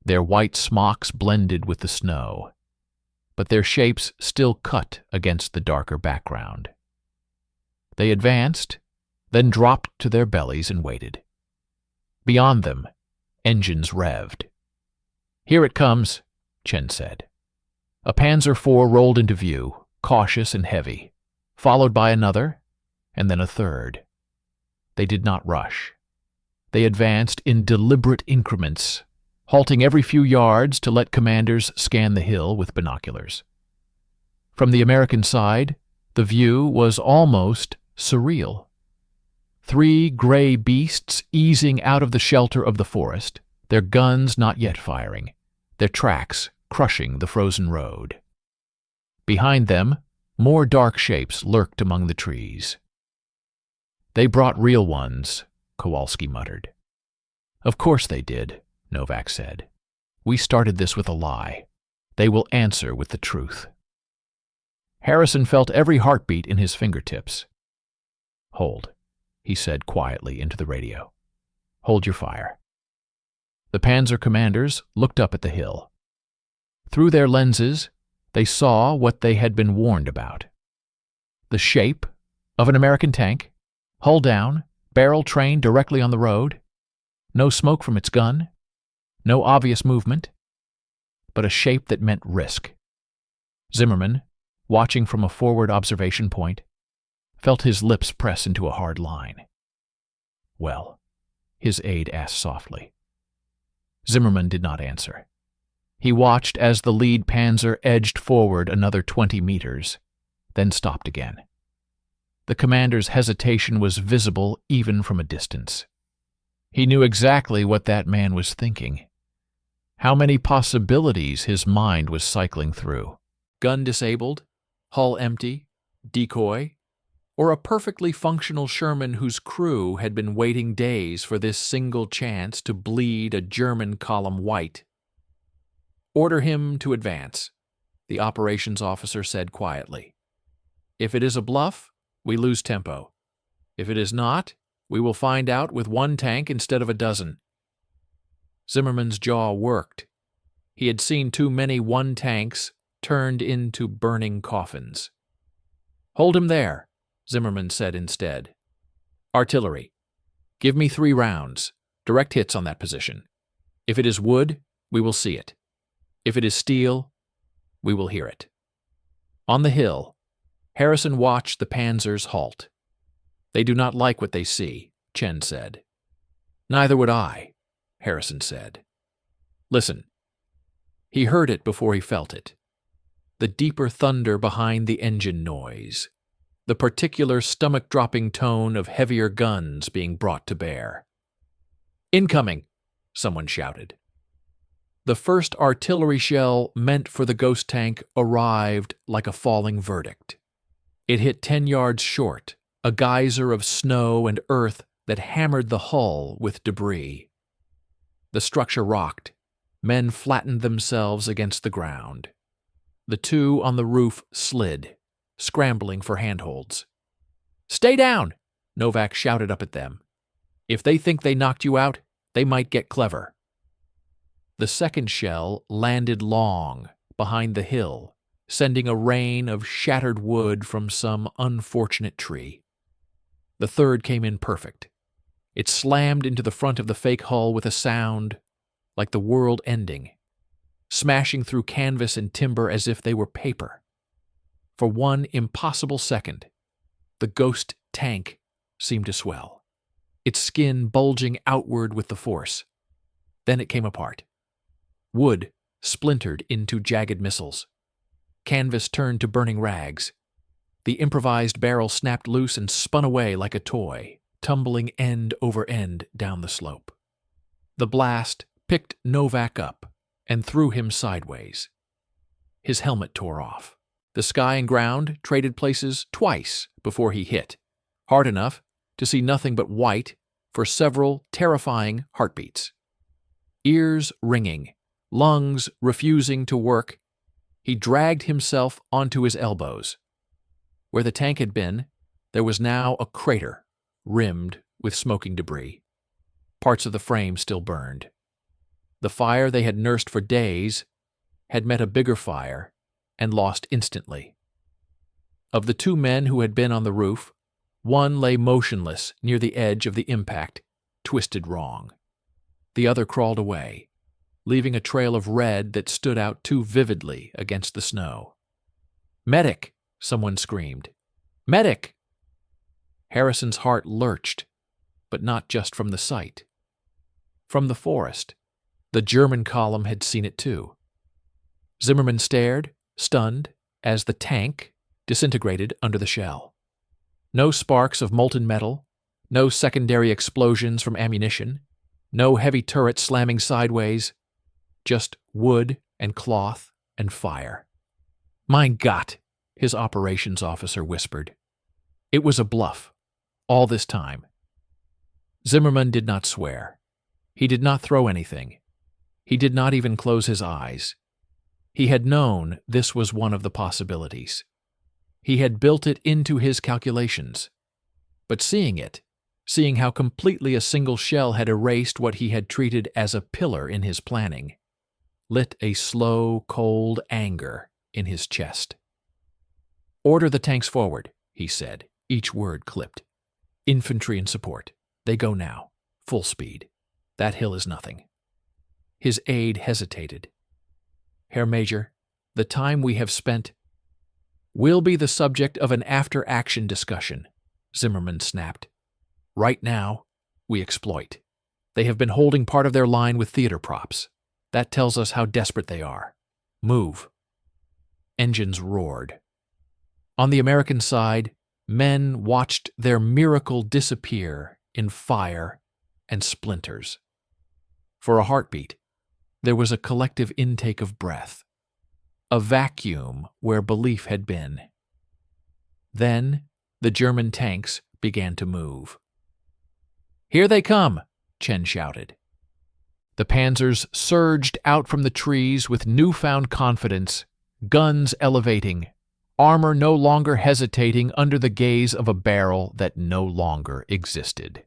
Their white smocks blended with the snow, but their shapes still cut against the darker background. They advanced, then dropped to their bellies and waited. Beyond them, engines revved. "Here it comes," Chen said. A Panzer IV rolled into view, cautious and heavy, followed by another, and then a third. They did not rush. They advanced in deliberate increments, halting every few yards to let commanders scan the hill with binoculars. From the American side, the view was almost surreal. 3 gray beasts easing out of the shelter of the forest, their guns not yet firing, their tracks crushing the frozen road. Behind them, more dark shapes lurked among the trees. "They brought real ones," Kowalski muttered. "Of course they did," Novak said. "We started this with a lie. They will answer with the truth." Harrison felt every heartbeat in his fingertips. "Hold," he said quietly into the radio. "Hold your fire." The Panzer commanders looked up at the hill. Through their lenses, they saw what they had been warned about. The shape of an American tank, hull down, barrel trained directly on the road, no smoke from its gun, no obvious movement, but a shape that meant risk. Zimmerman, watching from a forward observation point, felt his lips press into a hard line. "Well?" his aide asked softly. Zimmerman did not answer. He watched as the lead Panzer edged forward another 20 meters, then stopped again. The commander's hesitation was visible even from a distance. He knew exactly what that man was thinking. How many possibilities his mind was cycling through. Gun disabled, hull empty, decoy, or a perfectly functional Sherman whose crew had been waiting days for this single chance to bleed a German column white. "Order him to advance," the operations officer said quietly. "If it is a bluff, we lose tempo. If it is not, we will find out with one tank instead of a dozen." Zimmerman's jaw worked. He had seen too many one-tanks turned into burning coffins. "Hold him there," Zimmerman said instead. "Artillery. Give me 3 rounds, direct hits on that position. If it is wood, we will see it. If it is steel, we will hear it." On the hill, Harrison watched the Panzers halt. "They do not like what they see," Chen said. "Neither would I," Harrison said. "Listen." He heard it before he felt it. The deeper thunder behind the engine noise. The particular stomach-dropping tone of heavier guns being brought to bear. "Incoming!" someone shouted. The first artillery shell meant for the ghost tank arrived like a falling verdict. It hit 10 yards short, a geyser of snow and earth that hammered the hull with debris. The structure rocked. Men flattened themselves against the ground. The 2 on the roof slid, scrambling for handholds. "Stay down!" Novak shouted up at them. "If they think they knocked you out, they might get clever." The second shell landed long, behind the hill, sending a rain of shattered wood from some unfortunate tree. The third came in perfect. It slammed into the front of the fake hull with a sound like the world ending, smashing through canvas and timber as if they were paper. For one impossible second, the ghost tank seemed to swell, its skin bulging outward with the force. Then it came apart. Wood splintered into jagged missiles. Canvas turned to burning rags. The improvised barrel snapped loose and spun away like a toy, tumbling end over end down the slope. The blast picked Novak up and threw him sideways. His helmet tore off. The sky and ground traded places twice before he hit, hard enough to see nothing but white for several terrifying heartbeats. Ears ringing, lungs refusing to work, he dragged himself onto his elbows. Where the tank had been, there was now a crater, rimmed with smoking debris. Parts of the frame still burned. The fire they had nursed for days had met a bigger fire and lost instantly. Of the 2 men who had been on the roof, one lay motionless near the edge of the impact, twisted wrong. The other crawled away, leaving a trail of red that stood out too vividly against the snow. "Medic!" someone screamed. "Medic!" Harrison's heart lurched, but not just from the sight. From the forest, the German column had seen it too. Zimmerman stared, stunned, as the tank disintegrated under the shell. No sparks of molten metal, no secondary explosions from ammunition, no heavy turrets slamming sideways, just wood and cloth and fire. "Mein Gott," his operations officer whispered. It was a bluff, all this time. Zimmerman did not swear. He did not throw anything. He did not even close his eyes. He had known this was one of the possibilities. He had built it into his calculations. But seeing it, seeing how completely a single shell had erased what he had treated as a pillar in his planning, lit a slow, cold anger in his chest. "Order the tanks forward," he said, each word clipped. "Infantry in support. They go now. Full speed. That hill is nothing." His aide hesitated. "Herr Major, the time we have spent—" "Will be the subject of an after-action discussion," Zimmerman snapped. "Right now, we exploit. They have been holding part of their line with theater props. That tells us how desperate they are. Move." Engines roared. On the American side, men watched their miracle disappear in fire and splinters. For a heartbeat, there was a collective intake of breath, a vacuum where belief had been. Then the German tanks began to move. "Here they come!" Chen shouted. The Panzers surged out from the trees with newfound confidence, guns elevating, armor no longer hesitating under the gaze of a barrel that no longer existed.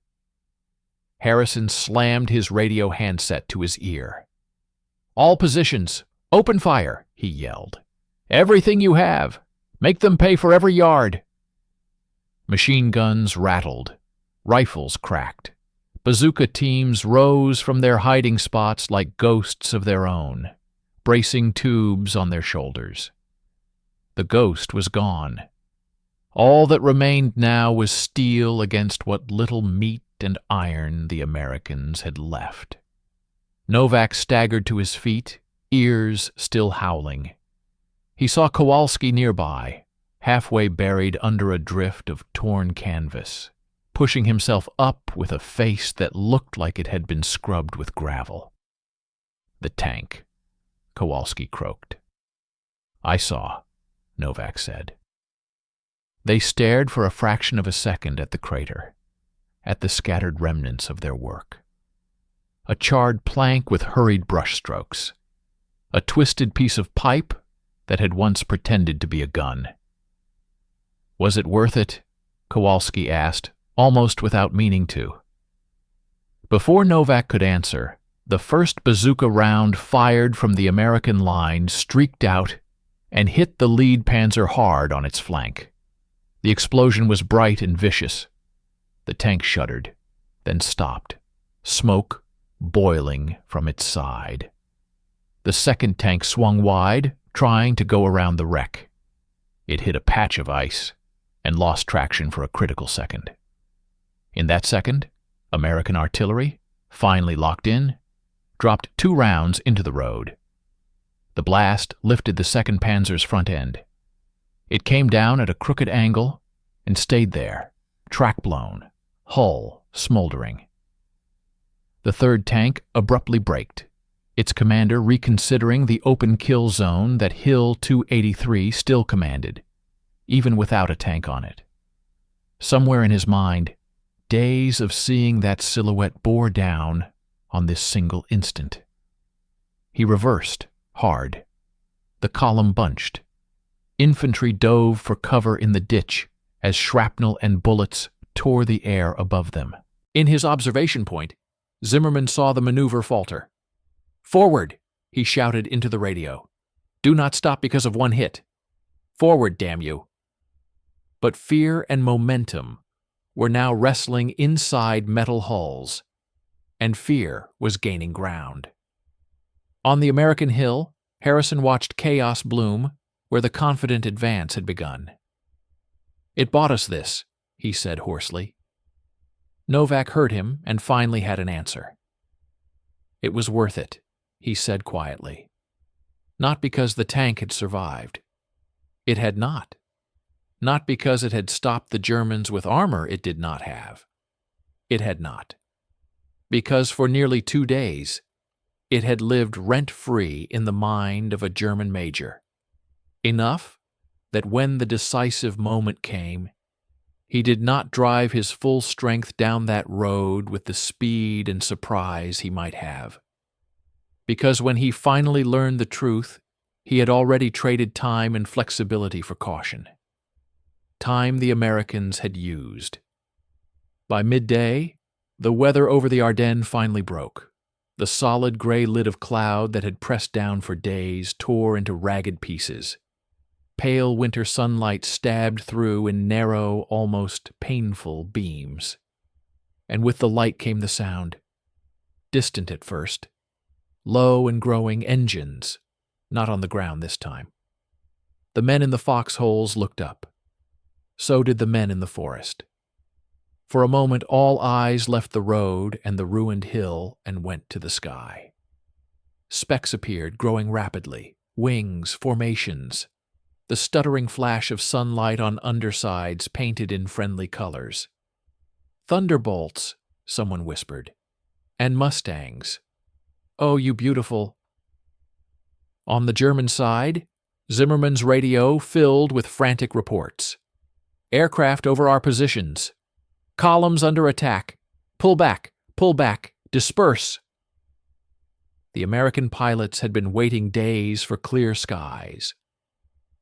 Harrison slammed his radio handset to his ear. "All positions, open fire," he yelled. "Everything you have. Make them pay for every yard." Machine guns rattled. Rifles cracked. Bazooka teams rose from their hiding spots like ghosts of their own, bracing tubes on their shoulders. The ghost was gone. All that remained now was steel against what little meat and iron the Americans had left. Novak staggered to his feet, ears still howling. He saw Kowalski nearby, halfway buried under a drift of torn canvas, pushing himself up with a face that looked like it had been scrubbed with gravel. "The tank," Kowalski croaked. "I saw," Novak said. They stared for a fraction of a second at the crater, at the scattered remnants of their work. A charred plank with hurried brushstrokes, a twisted piece of pipe that had once pretended to be a gun. "Was it worth it?" Kowalski asked, almost without meaning to. Before Novak could answer, the first bazooka round fired from the American line streaked out and hit the lead Panzer hard on its flank. The explosion was bright and vicious. The tank shuddered, then stopped, smoke boiling from its side. The second tank swung wide, trying to go around the wreck. It hit a patch of ice and lost traction for a critical second. In that second, American artillery, finally locked in, dropped 2 rounds into the road. The blast lifted the 2nd Panzer's front end. It came down at a crooked angle and stayed there, track-blown, hull smoldering. The 3rd tank abruptly braked, its commander reconsidering the open kill zone that Hill 283 still commanded, even without a tank on it. Somewhere in his mind, days of seeing that silhouette bore down on this single instant. He reversed, hard. The column bunched. Infantry dove for cover in the ditch as shrapnel and bullets tore the air above them. In his observation point, Zimmerman saw the maneuver falter. "Forward!" he shouted into the radio. "Do not stop because of one hit. Forward, damn you!" But fear and momentum were now wrestling inside metal hulls, and fear was gaining ground. On the American hill, Harrison watched chaos bloom where the confident advance had begun. "It bought us this," he said hoarsely. Novak heard him and finally had an answer. "It was worth it," he said quietly. Not because the tank had survived. It had not. Not because it had stopped the Germans with armor it did not have. It had not. Because for nearly 2 days, it had lived rent-free in the mind of a German major. Enough that when the decisive moment came, he did not drive his full strength down that road with the speed and surprise he might have. Because when he finally learned the truth, he had already traded time and flexibility for caution. Time the Americans had used. By midday, the weather over the Ardennes finally broke. The solid gray lid of cloud that had pressed down for days tore into ragged pieces. Pale winter sunlight stabbed through in narrow, almost painful beams. And with the light came the sound. Distant at first. Low and growing engines, not on the ground this time. The men in the foxholes looked up. So did the men in the forest. For a moment all eyes left the road and the ruined hill and went to the sky. Specks appeared, growing rapidly, wings, formations. The the stuttering flash of sunlight on undersides painted in friendly colors. "Thunderbolts," someone whispered, "and Mustangs. Oh, you beautiful—" On the German side, Zimmerman's radio filled with frantic reports. "Aircraft over our positions. Columns under attack. Pull back, disperse." The American pilots had been waiting days for clear skies.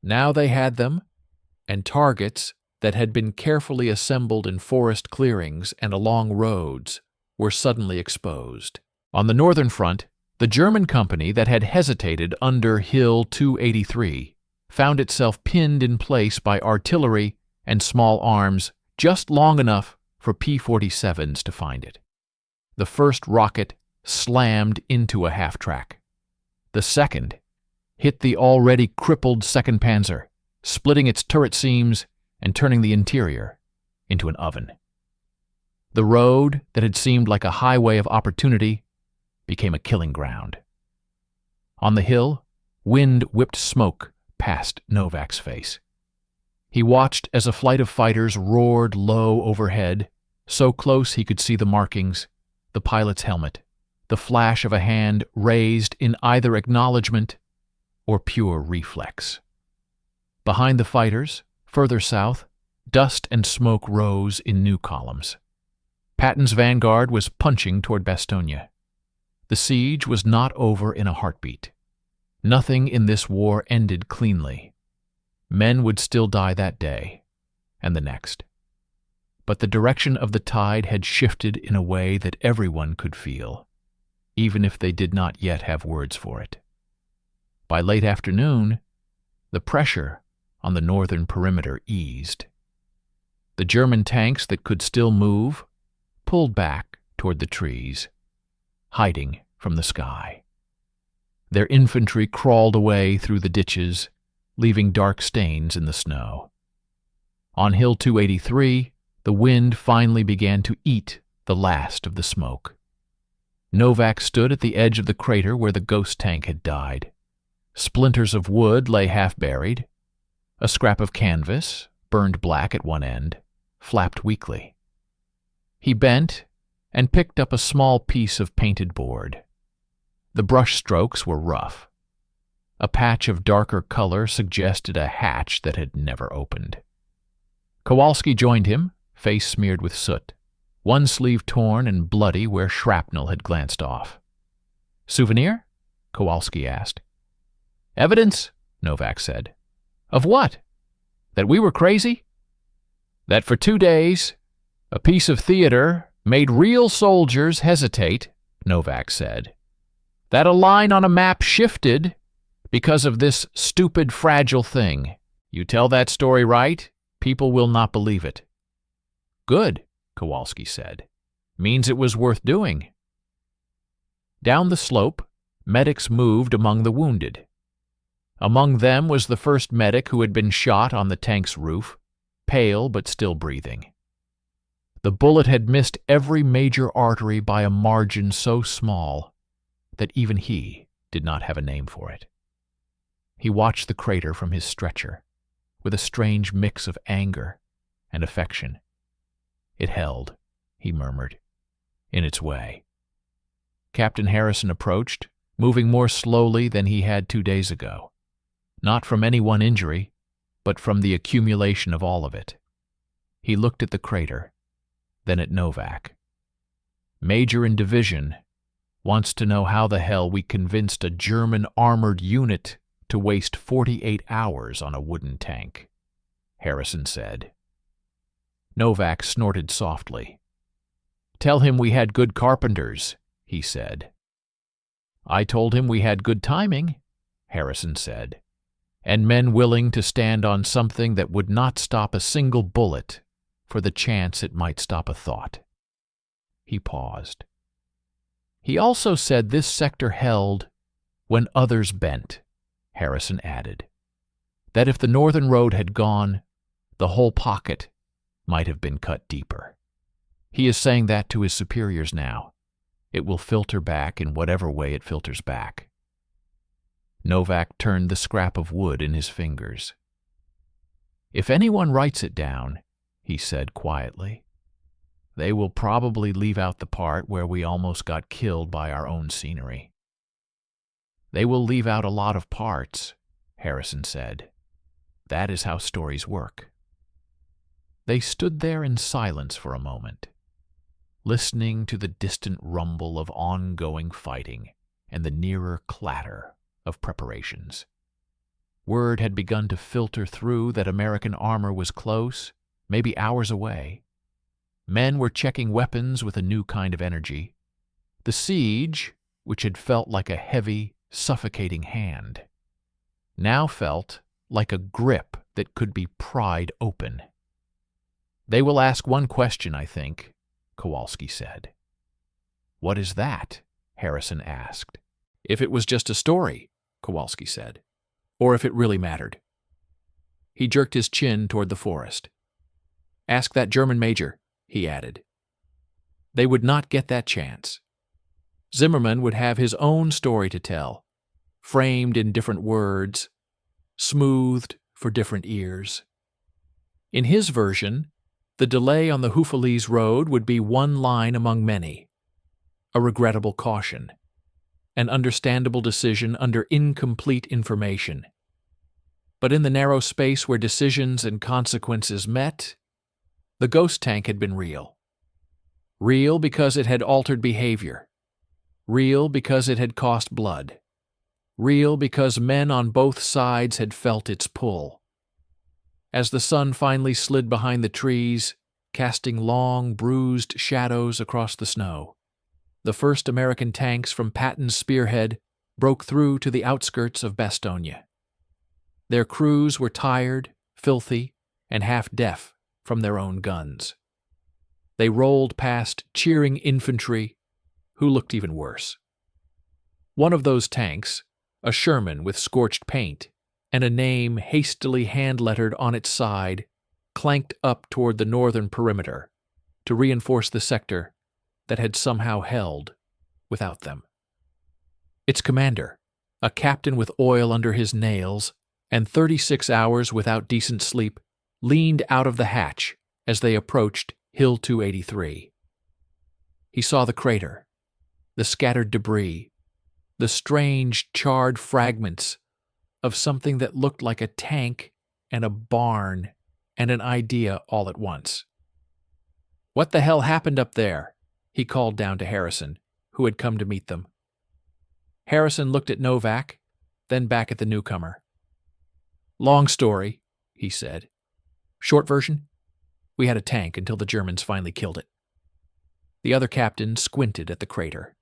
Now they had them, and targets that had been carefully assembled in forest clearings and along roads were suddenly exposed. On the northern front, the German company that had hesitated under Hill 283 found itself pinned in place by artillery and small arms just long enough for P-47s to find it. The first rocket slammed into a half-track. The second hit the already crippled 2nd Panzer, splitting its turret seams and turning the interior into an oven. The road that had seemed like a highway of opportunity became a killing ground. On the hill, wind whipped smoke past Novak's face. He watched as a flight of fighters roared low overhead, so close he could see the markings, the pilot's helmet, the flash of a hand raised in either acknowledgement or pure reflex. Behind the fighters, further south, dust and smoke rose in new columns. Patton's vanguard was punching toward Bastogne. The siege was not over in a heartbeat. Nothing in this war ended cleanly. Men would still die that day, and the next. But the direction of the tide had shifted in a way that everyone could feel, even if they did not yet have words for it. By late afternoon, the pressure on the northern perimeter eased. The German tanks that could still move pulled back toward the trees, hiding from the sky. Their infantry crawled away through the ditches, leaving dark stains in the snow. On Hill 283, the wind finally began to eat the last of the smoke. Novak stood at the edge of the crater where the ghost tank had died. Splinters of wood lay half-buried. A scrap of canvas, burned black at one end, flapped weakly. He bent and picked up a small piece of painted board. The brush strokes were rough. A patch of darker color suggested a hatch that had never opened. Kowalski joined him, face smeared with soot, one sleeve torn and bloody where shrapnel had glanced off. "Souvenir?" Kowalski asked. "Evidence," Novak said. "Of what? That we were crazy? That for 2 days, a piece of theater made real soldiers hesitate," Novak said. "That a line on a map shifted because of this stupid, fragile thing. You tell that story right, people will not believe it." "Good," Kowalski said. "Means it was worth doing." Down the slope, medics moved among the wounded. Among them was the first medic who had been shot on the tank's roof, pale but still breathing. The bullet had missed every major artery by a margin so small that even he did not have a name for it. He watched the crater from his stretcher, with a strange mix of anger and affection. "It held," he murmured, "in its way." Captain Harrison approached, moving more slowly than he had 2 days ago. Not from any one injury, but from the accumulation of all of it. He looked at the crater, then at Novak. "Major in division wants to know how the hell we convinced a German armored unit to waste 48 hours on a wooden tank," Harrison said. Novak snorted softly. "Tell him we had good carpenters," he said. "I told him we had good timing," Harrison said, "and men willing to stand on something that would not stop a single bullet for the chance it might stop a thought." He paused. "He also said this sector held when others bent," Harrison added. "That if the northern road had gone, the whole pocket might have been cut deeper. He is saying that to his superiors now. It will filter back in whatever way it filters back." Novak turned the scrap of wood in his fingers. "If anyone writes it down," he said quietly, "they will probably leave out the part where we almost got killed by our own scenery." "They will leave out a lot of parts," Harrison said. "That is how stories work." They stood there in silence for a moment, listening to the distant rumble of ongoing fighting and the nearer clatter of preparations. Word had begun to filter through that American armor was close, maybe hours away. Men were checking weapons with a new kind of energy. The siege, which had felt like a heavy, suffocating hand, now felt like a grip that could be pried open. "They will ask one question, I think," Kowalski said. "What is that?" Harrison asked. "If it was just a story," Kowalski said, "or if it really mattered." He jerked his chin toward the forest. "Ask that German major," he added. They would not get that chance. Zimmerman would have his own story to tell, framed in different words, smoothed for different ears. In his version, the delay on the Houffalize road would be one line among many, a regrettable caution, an understandable decision under incomplete information. But in the narrow space where decisions and consequences met, the ghost tank had been real. Real because it had altered behavior. Real because it had cost blood. Real because men on both sides had felt its pull. As the sun finally slid behind the trees, casting long, bruised shadows across the snow, the first American tanks from Patton's spearhead broke through to the outskirts of Bastogne. Their crews were tired, filthy, and half-deaf from their own guns. They rolled past cheering infantry, who looked even worse. One of those tanks, a Sherman with scorched paint and a name hastily hand-lettered on its side, clanked up toward the northern perimeter to reinforce the sector that had somehow held without them. Its commander, a captain with oil under his nails and 36 hours without decent sleep, leaned out of the hatch as they approached Hill 283. He saw the crater, the scattered debris, the strange charred fragments of something that looked like a tank and a barn and an idea all at once. "What the hell happened up there?" he called down to Harrison, who had come to meet them. Harrison looked at Novak, then back at the newcomer. "Long story," he said. "Short version? We had a tank until the Germans finally killed it." The other captain squinted at the crater,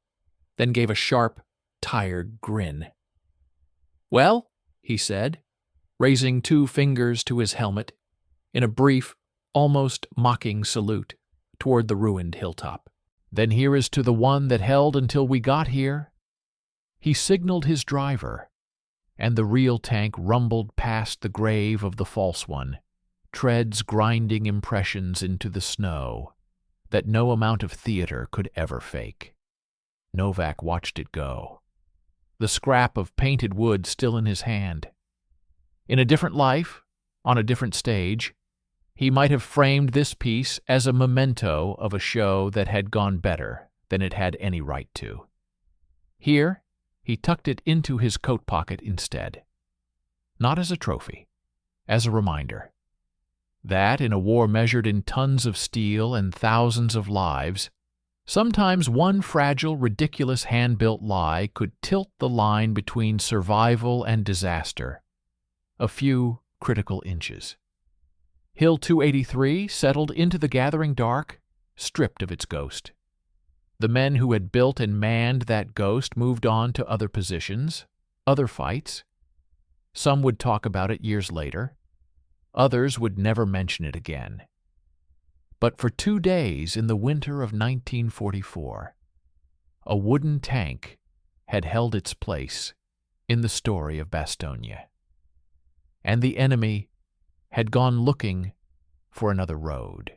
then gave a sharp, tired grin. "Well," he said, raising 2 fingers to his helmet, in a brief, almost mocking salute toward the ruined hilltop. "Then here is to the one that held until we got here." He signaled his driver, and the real tank rumbled past the grave of the false one, treads grinding impressions into the snow that no amount of theater could ever fake. Novak watched it go, the scrap of painted wood still in his hand. In a different life, on a different stage, he might have framed this piece as a memento of a show that had gone better than it had any right to. Here, he tucked it into his coat pocket instead. Not as a trophy, as a reminder that in a war measured in tons of steel and thousands of lives, sometimes one fragile, ridiculous hand-built lie could tilt the line between survival and disaster a few critical inches. Hill 283 settled into the gathering dark, stripped of its ghost. The men who had built and manned that ghost moved on to other positions, other fights. Some would talk about it years later. Others would never mention it again. But for 2 days in the winter of 1944, a wooden tank had held its place in the story of Bastogne. And the enemy had gone looking for another road.